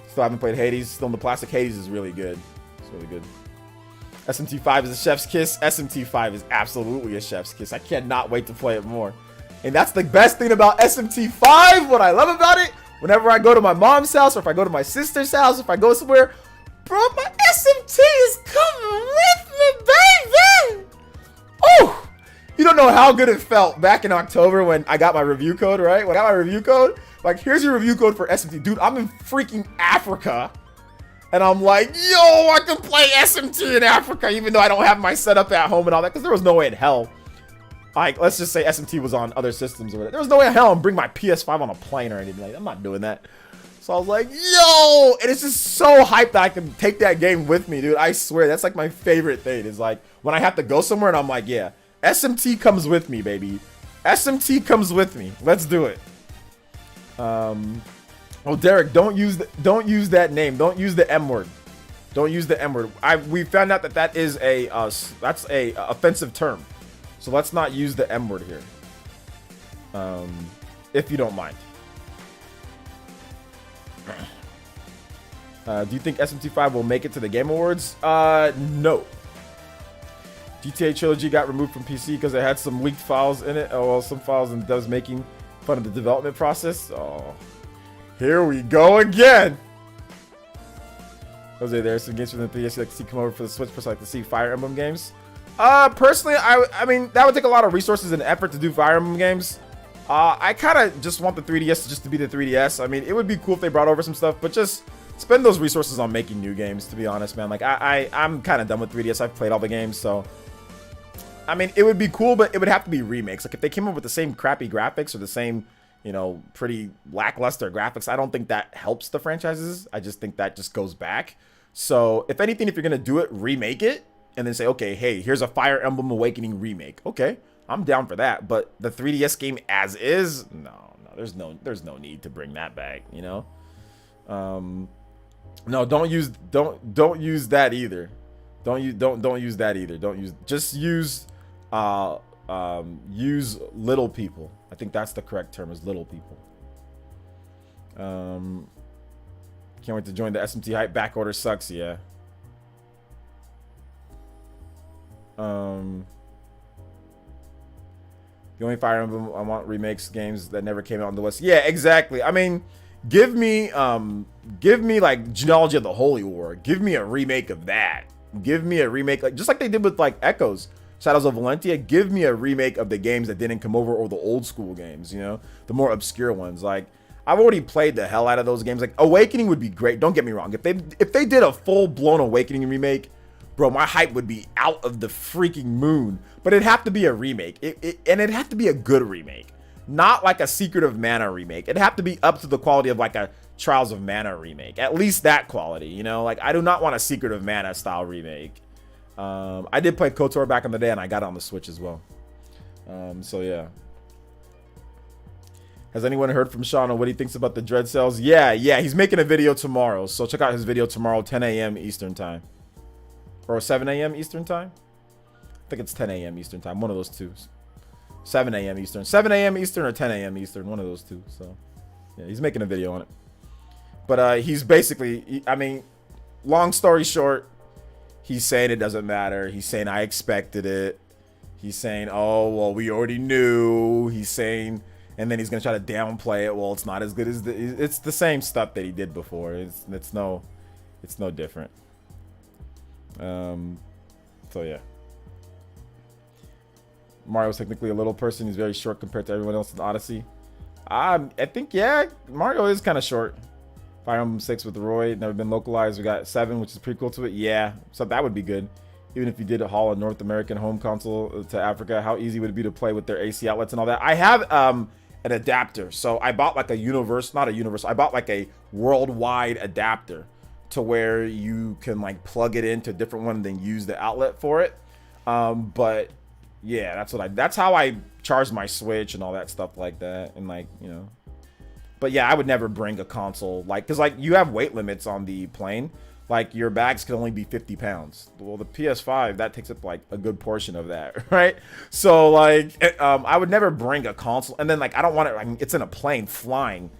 Still haven't played Hades. Still in the plastic. Hades is really good. It's really good. SMT5 is a chef's kiss. SMT5 is absolutely a chef's kiss. I cannot wait to play it more. And that's the best thing about SMT5. What I love about it, whenever I go to my mom's house, or if I go to my sister's house, if I go somewhere, bro, my SMT is coming with me, baby. Oh, you don't know how good it felt back in October when I got my review code, right? When I got my review code, like, here's your review code for SMT. Dude, I'm in freaking Africa. And I'm like, yo, I can play SMT in Africa, even though I don't have my setup at home and all that, because there was no way in hell. Like, let's just say SMT was on other systems or whatever. There was no way in hell I'm bring my PS5 on a plane or anything. Like, I'm not doing that. So I was like, yo, and it's just so hyped that I can take that game with me, dude. I swear, that's like my favorite thing. Is like when I have to go somewhere and I'm like, yeah, SMT comes with me, baby. SMT comes with me. Let's do it. Oh, Derek, don't use that name. Don't use the M word. Don't use the M word. We found out that is that's a offensive term. So let's not use the M word here. If you don't mind. Do you think SMT5 will make it to the Game Awards? No. GTA Trilogy got removed from PC because it had some leaked files in it. Oh, well, some files and devs making fun of the development process. Oh, here we go again. Jose, there's some games from the PS like to see come over for the Switch, like to see Fire Emblem games. Personally, I mean, that would take a lot of resources and effort to do Fire Emblem games. I kind of just want the 3DS just to be the 3DS. I mean, it would be cool if they brought over some stuff, but just spend those resources on making new games, to be honest, man. Like, I'm kind of done with 3DS. I've played all the games, so... I mean, it would be cool, but it would have to be remakes. Like, if they came up with the same crappy graphics or the same, you know, pretty lackluster graphics, I don't think that helps the franchises. I just think that just goes back. So, if anything, if you're going to do it, remake it, and then say, okay, hey, here's a Fire Emblem Awakening remake. Okay, I'm down for that. But the 3DS game as is, no, there's no need to bring that back, you know? No, don't use that either. Don't use that either. Just use use little people. I think that's the correct term, is little people. Can't wait to join the SMT hype. Back order sucks, yeah. The only Fire Emblem I want remakes games that never came out on the West. Yeah, exactly. I mean, give me like Genealogy of the Holy War. Give me a remake of that. Give me a remake, like just like they did with like Echoes, Shadows of Valentia. Give me a remake of the games that didn't come over, or the old school games, you know, the more obscure ones. Like, I've already played the hell out of those games. Like, Awakening would be great. Don't get me wrong. If they did a full blown Awakening remake, bro, my hype would be out of the freaking moon. But it'd have to be a remake. And it'd have to be a good remake. Not like a Secret of Mana remake. It'd have to be up to the quality of like a Trials of Mana remake. At least that quality, you know? Like, I do not want a Secret of Mana style remake. I did play KOTOR back in the day, and I got it on the Switch as well. So, yeah. Has anyone heard from Sean on what he thinks about the Dread Cells? Yeah, he's making a video tomorrow. So check out his video tomorrow, 10 a.m. Eastern Time. Or 7 a.m. Eastern Time? I think it's 10 a.m. Eastern Time. One of those two. 7 a.m. Eastern. 7 a.m. Eastern or 10 a.m. Eastern. One of those two. So, yeah, he's making a video on it. But he's basically, I mean, long story short, he's saying it doesn't matter. He's saying I expected it. He's saying, oh, well, we already knew. He's saying, and then he's going to try to downplay it. Well, it's not as good as it's the same stuff that he did before. It's no different. So yeah. Mario's technically a little person. He's very short compared to everyone else in Odyssey. I think, yeah, Mario is kind of short. Fire Emblem 6 with Roy, never been localized. We got 7, which is prequel to it. Yeah, so that would be good. Even if you did haul a North American home console to Africa, how easy would it be to play with their AC outlets and all that? I have an adapter. So I bought like I bought like a worldwide adapter to where you can like plug it into a different one and then use the outlet for it. But yeah, that's how I charge my Switch and all that stuff like that. And like, you know, but yeah, I would never bring a console cause like you have weight limits on the plane. Like your bags can only be 50 pounds. Well, the PS5, that takes up like a good portion of that, right? So like, I would never bring a console. And then like, I don't want it, like it's in a plane flying.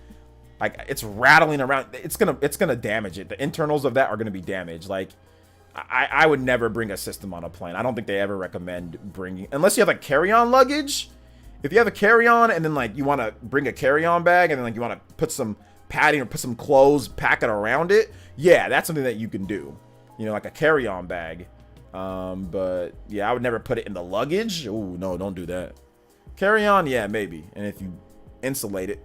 Like it's rattling around. It's gonna damage it. The internals of that are gonna be damaged. Like I would never bring a system on a plane. I don't think they ever recommend bringing, unless you have like carry-on luggage. If you have a carry-on and then like you want to bring a carry-on bag and then like you want to put some padding or put some clothes, pack it around it. Yeah, that's something that you can do. You know, like a carry-on bag. But yeah, I would never put it in the luggage. Oh no, don't do that. Carry-on, yeah, maybe. And if you insulate it.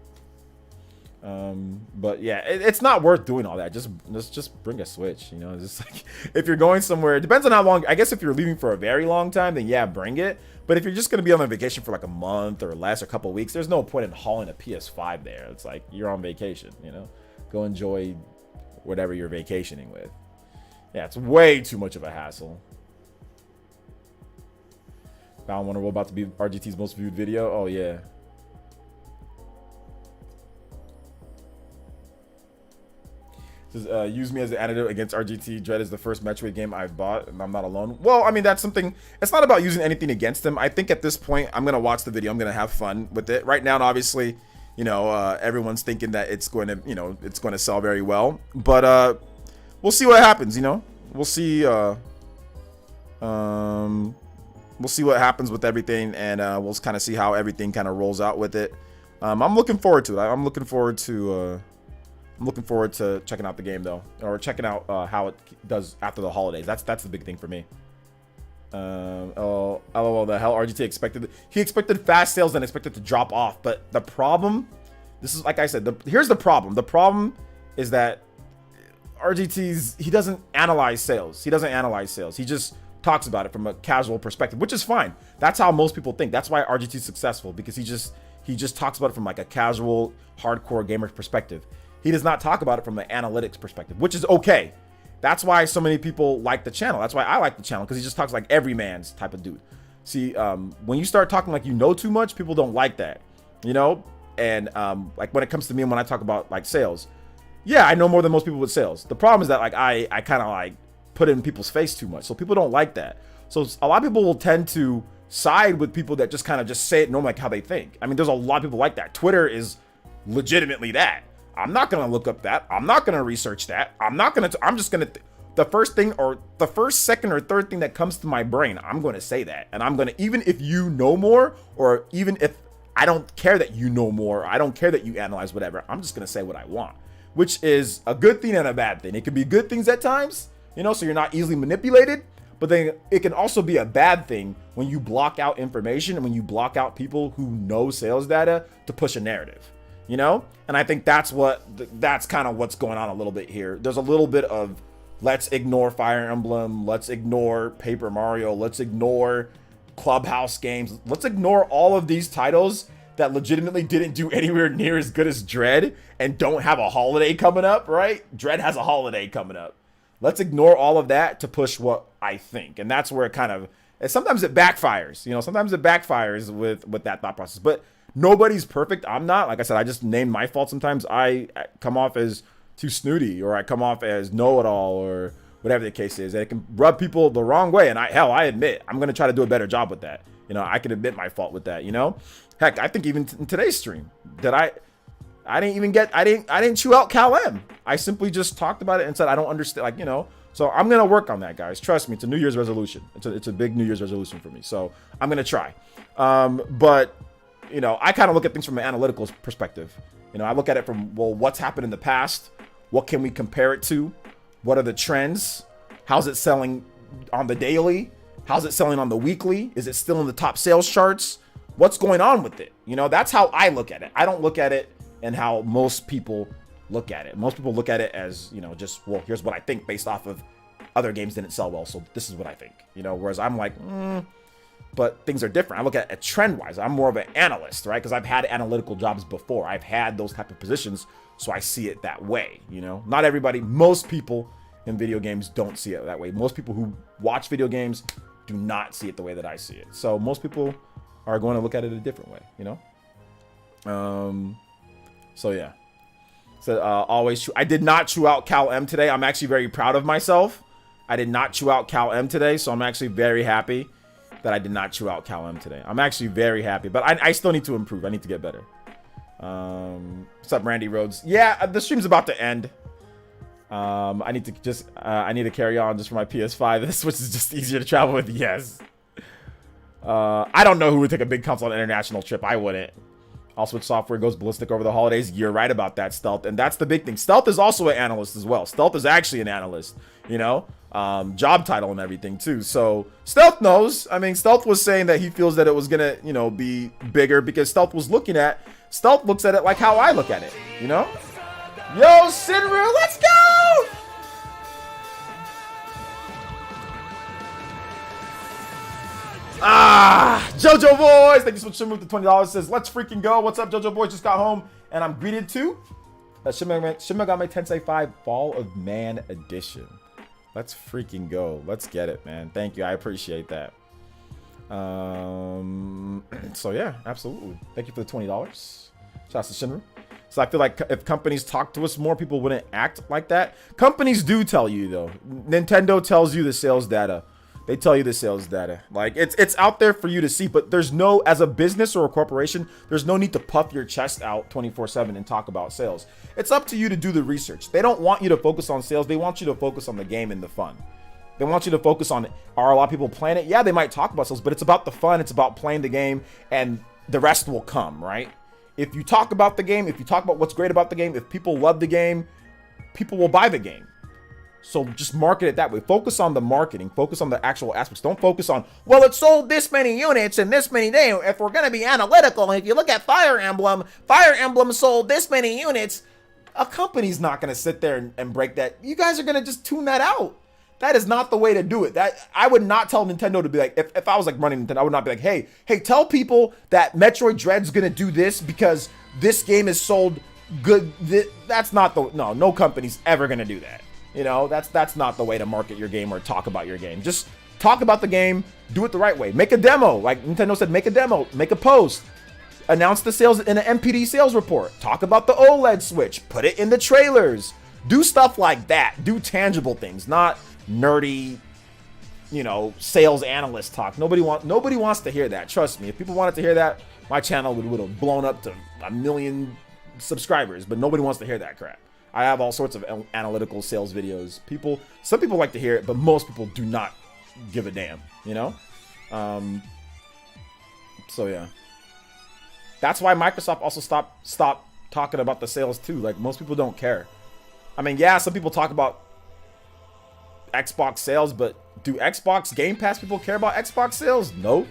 But yeah, it's not worth doing all that. Just bring a Switch, you know. Just like if you're going somewhere, it depends on how long. I guess if you're leaving for a very long time, then yeah, bring it. But if you're just gonna be on a vacation for like a month or less, or a couple of weeks, there's no point in hauling a PS5 there. It's like you're on vacation, you know. Go enjoy whatever you're vacationing with. Yeah, it's way too much of a hassle. Found Wonder about to be RGT's most viewed video. Oh yeah. Says, use me as an antidote against RGT. Dread is the first Metroid game I've bought, and I'm not alone. Well, I mean, that's something. It's not about using anything against them. I think at this point, I'm gonna watch the video. I'm gonna have fun with it. Right now, and obviously, you know, everyone's thinking that it's going to, you know, it's going to sell very well. But we'll see what happens. You know, we'll see. We'll see what happens with everything, and we'll kind of see how everything kind of rolls out with it. I'm looking forward to it. I'm looking forward to checking out the game though, or checking out how it does after the holidays. That's the big thing for me. Oh, LOL, the hell RGT expected. He expected fast sales and expected to drop off. But the problem, this is like I said, here's the problem. The problem is that he doesn't analyze sales. He doesn't analyze sales. He just talks about it from a casual perspective, which is fine. That's how most people think. That's why RGT is successful, because he just talks about it from like a casual, hardcore gamer perspective. He does not talk about it from an analytics perspective, which is okay. That's why so many people like the channel. That's why I like the channel, because he just talks like every man's type of dude. See, when you start talking like you know too much, people don't like that, you know? And like when it comes to me and when I talk about like sales, yeah, I know more than most people with sales. The problem is that like I kind of like put it in people's face too much. So people don't like that. So a lot of people will tend to side with people that just kind of just say it normally like how they think. I mean, there's a lot of people like that. Twitter is legitimately that. I'm not going to look up that. I'm not going to research that. I'm just going to, the first thing or the first, second, or third thing that comes to my brain, I'm going to say that. And I'm going to, even if you know more, or even if I don't care that you know more, I don't care that you analyze whatever, I'm just going to say what I want, which is a good thing and a bad thing. It can be good things at times, you know, so you're not easily manipulated, but then it can also be a bad thing when you block out information and when you block out people who know sales data to push a narrative. You know, and I think that's kind of what's going on a little bit here. There's a little bit of let's ignore Fire Emblem, let's ignore Paper Mario, let's ignore Clubhouse games, let's ignore all of these titles that legitimately didn't do anywhere near as good as Dread and don't have a holiday coming up, right? Dread has a holiday coming up. Let's ignore all of that to push what I think, and that's where it kind of, and sometimes it backfires. You know, sometimes it backfires with that thought process, but. Nobody's perfect. I'm not. Like I said, I just named my fault. Sometimes I come off as too snooty, or I come off as know-it-all, or whatever the case is. And it can rub people the wrong way. And I admit, I'm going to try to do a better job with that. You know, I can admit my fault with that, you know? Heck, I think even in today's stream that I didn't chew out Cal M. I simply just talked about it and said, I don't understand, like, you know. So I'm going to work on that, guys. Trust me, it's a New Year's resolution. It's a big New Year's resolution for me. So I'm going to try. But you know, I kind of look at things from an analytical perspective. You know, I look at it from, well, what's happened in the past? What can we compare it to? What are the trends? How's it selling on the daily? How's it selling on the weekly? Is it still in the top sales charts? What's going on with it? You know, that's how I look at it. I don't look at it and how most people look at it. Most people look at it as, you know, just, well, here's what I think based off of other games didn't sell well, so this is what I think. You know, whereas I'm like, but things are different. I look at it trend-wise. I'm more of an analyst, right? Because I've had analytical jobs before. I've had those type of positions, so I see it that way, you know? Not everybody, most people in video games don't see it that way. Most people who watch video games do not see it the way that I see it. So most people are going to look at it a different way, you know? So yeah. So always chew. I did not chew out Cal M today. I'm actually very proud of myself. I did not chew out Cal M today, so I'm actually very happy that I did not chew out Cal M today. I'm actually very happy, but I still need to improve. I need to get better. What's up, Randy Rhodes? Yeah, the stream's about to end. I need to carry on just for my PS5. This Switch is just easier to travel with. Yes. I don't know who would take a big console on an international trip. I wouldn't. Also, Switch software goes ballistic over the holidays. You're right about that, Stealth, and that's the big thing. Stealth is also an analyst as well. Stealth is actually an analyst. You know, job title and everything too. So Stealth knows. I mean, Stealth was saying that he feels that it was gonna, you know, be bigger because Stealth looks at it like how I look at it. You know. Yo, Sinru, let's go! Jojo Boys, thank you so much for moving to $20. Says, let's freaking go. What's up, Jojo Boys? Just got home and I'm greeted to Shin Megami Tensei 5 Fall of Man Edition. Let's freaking go. Let's get it, man. Thank you. I appreciate that. So yeah, absolutely. Thank you for the $20. Shout out to Shinru. So I feel like if companies talk to us more, people wouldn't act like that. Companies do tell you though. Nintendo tells you the sales data. They tell you the sales data. Like it's out there for you to see, but there's no, as a business or a corporation, there's no need to puff your chest out 24/7 and talk about sales. It's up to you to do the research. They don't want you to focus on sales. They want you to focus on the game and the fun. They want you to focus on, are a lot of people playing it? Yeah, they might talk about sales, but it's about the fun. It's about playing the game and the rest will come, right? If you talk about the game, if you talk about what's great about the game, if people love the game, people will buy the game. So just market it that way. Focus on the marketing. Focus on the actual aspects. Don't focus on, well, it sold this many units in this many days. If we're going to be analytical, if you look at Fire Emblem sold this many units. A company's not going to sit there and break that. You guys are going to just tune that out. That is not the way to do it. That I would not tell Nintendo to be like, if I was like running Nintendo, I would not be like, hey, tell people that Metroid Dread's gonna do this because this game is sold good. That's not the, no company's ever gonna do that. You know, that's not the way to market your game or talk about your game. Just talk about the game, do it the right way. Make a demo, like Nintendo said, make a demo, make a post, announce the sales in an MPD sales report, talk about the OLED Switch, put it in the trailers, do stuff like that, do tangible things, not nerdy, you know, sales analyst talk. Nobody wants to hear that. Trust me. If people wanted to hear that, my channel would have blown up to 1 million subscribers, but nobody wants to hear that crap. I have all sorts of analytical sales videos. Some people like to hear it, but most people do not give a damn, you know? So yeah. That's why Microsoft also stopped talking about the sales too. Like, most people don't care. I mean, yeah, some people talk about Xbox sales, but do Xbox Game Pass people care about Xbox sales? No.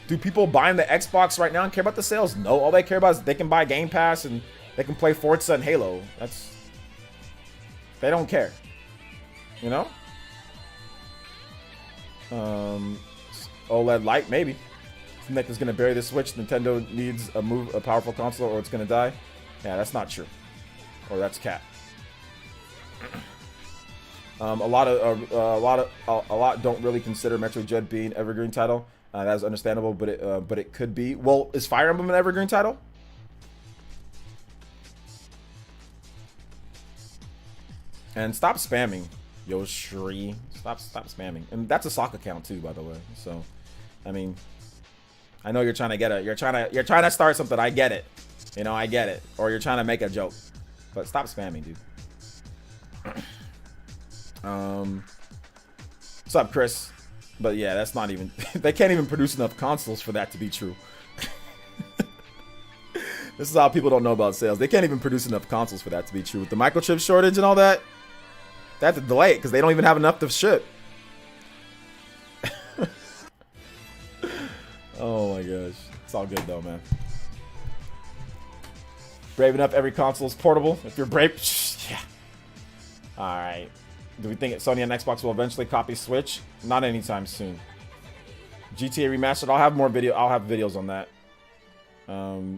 Do people buying the Xbox right now and care about the sales? No. All they care about is they can buy Game Pass and they can play Forza and Halo. They don't care. You know? OLED Lite, maybe. Nick is gonna bury the Switch. Nintendo needs a powerful console or it's gonna die. Yeah, that's not true. Or that's cat. A lot don't really consider Metroid Dread being an evergreen title. That is understandable, but it could be. Well, is Fire Emblem an evergreen title? And stop spamming, Yoshiri. Stop spamming. And that's a sock account too, by the way. So, I mean, I know you're trying to get it. You're trying to start something. I get it. You know, I get it. Or you're trying to make a joke, but stop spamming, dude. What's up, Chris? But yeah, that's not even, they can't even produce enough consoles for that to be true. This is how people don't know about sales. They can't even produce enough consoles for that to be true. With the microchip shortage and all that, they have to delay it because they don't even have enough to ship. Oh my gosh. It's all good though, man. Brave enough, every console is portable. If you're brave, yeah. Alright. Do we think Sony and Xbox will eventually copy Switch? Not anytime soon. GTA Remastered, I'll have videos on that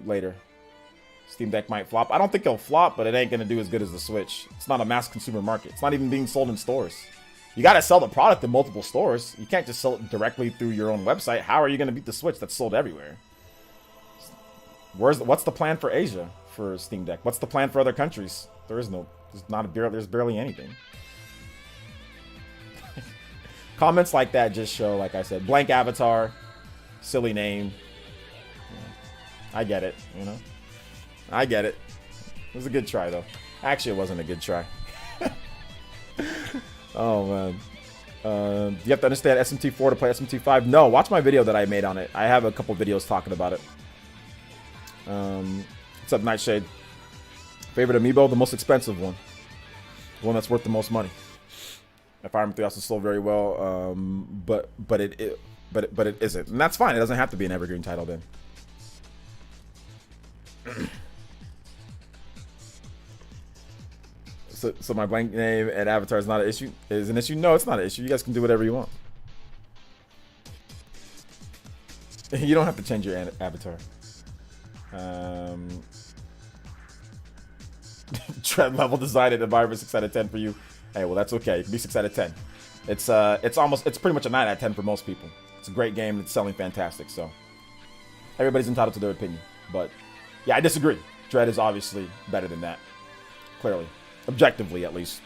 later. Steam Deck might flop. I don't think it'll flop, but it ain't gonna do as good as the Switch. It's not a mass consumer market. It's not even being sold in stores. You gotta sell the product in multiple stores. You can't just sell it directly through your own website. How are you gonna beat the Switch that's sold everywhere? What's the plan for Asia for Steam Deck? What's the plan for other countries? There's barely anything. Comments like that just show, like I said, blank avatar, silly name. I get it, you know. I get it. It was a good try, though. Actually, it wasn't a good try. Oh, man. You have to understand SMT4 to play SMT5? No, watch my video that I made on it. I have a couple videos talking about it. What's up, Nightshade? Favorite amiibo? The most expensive one. The one that's worth the most money. Fire Emblem 3 also sold very well, but it isn't. And that's fine. It doesn't have to be an evergreen title then. So my blank name and avatar is not an issue? Is an issue? No, it's not an issue. You guys can do whatever you want. You don't have to change your avatar. Tread level decided environment 6 out of 10 for you. Hey, well, that's okay. It can be 6 out of 10. It's pretty much a 9 out of 10 for most people. It's a great game. It's selling fantastic. So everybody's entitled to their opinion. But yeah, I disagree. Dread is obviously better than that. Clearly. Objectively, at least.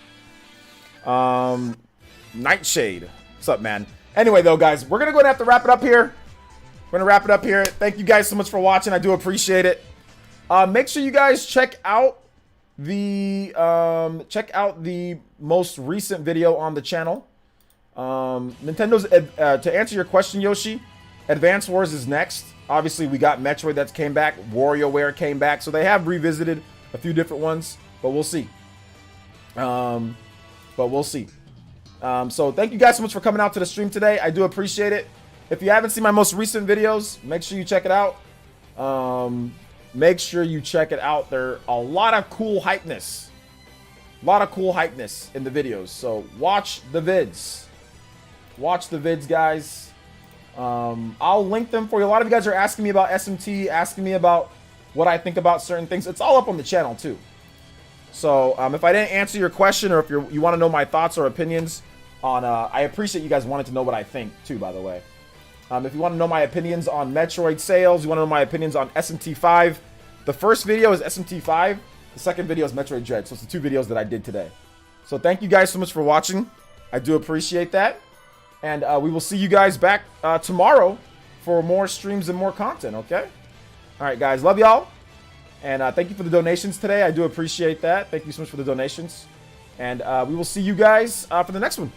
Nightshade. What's up, man? Anyway, though, guys, we're going to go ahead and have to wrap it up here. We're going to wrap it up here. Thank you guys so much for watching. I do appreciate it. Make sure you guys check out the most recent video on the channel. Nintendo's to answer your question, Yoshi, Advance Wars is next. Obviously, we got Metroid that came back, WarioWare came back, so they have revisited a few different ones, but we'll see. So thank you guys so much for coming out to the stream today. I do appreciate it. If you haven't seen my most recent videos, make sure you check it out. Make sure you check it out. There are a lot of cool hypeness. A lot of cool hypeness in the videos. So watch the vids. Watch the vids, guys. I'll link them for you. A lot of you guys are asking me about SMT, asking me about what I think about certain things. It's all up on the channel, too. So if I didn't answer your question, or if you want to know my thoughts or opinions on... I appreciate you guys wanting to know what I think, too, by the way. If you want to know my opinions on Metroid sales, you want to know my opinions on SMT5, the first video is SMT5, the second video is Metroid Dread. So it's the two videos that I did today. So thank you guys so much for watching. I do appreciate that. And we will see you guys back tomorrow for more streams and more content, okay? All right, guys. Love y'all. And thank you for the donations today. I do appreciate that. Thank you so much for the donations. And we will see you guys for the next one.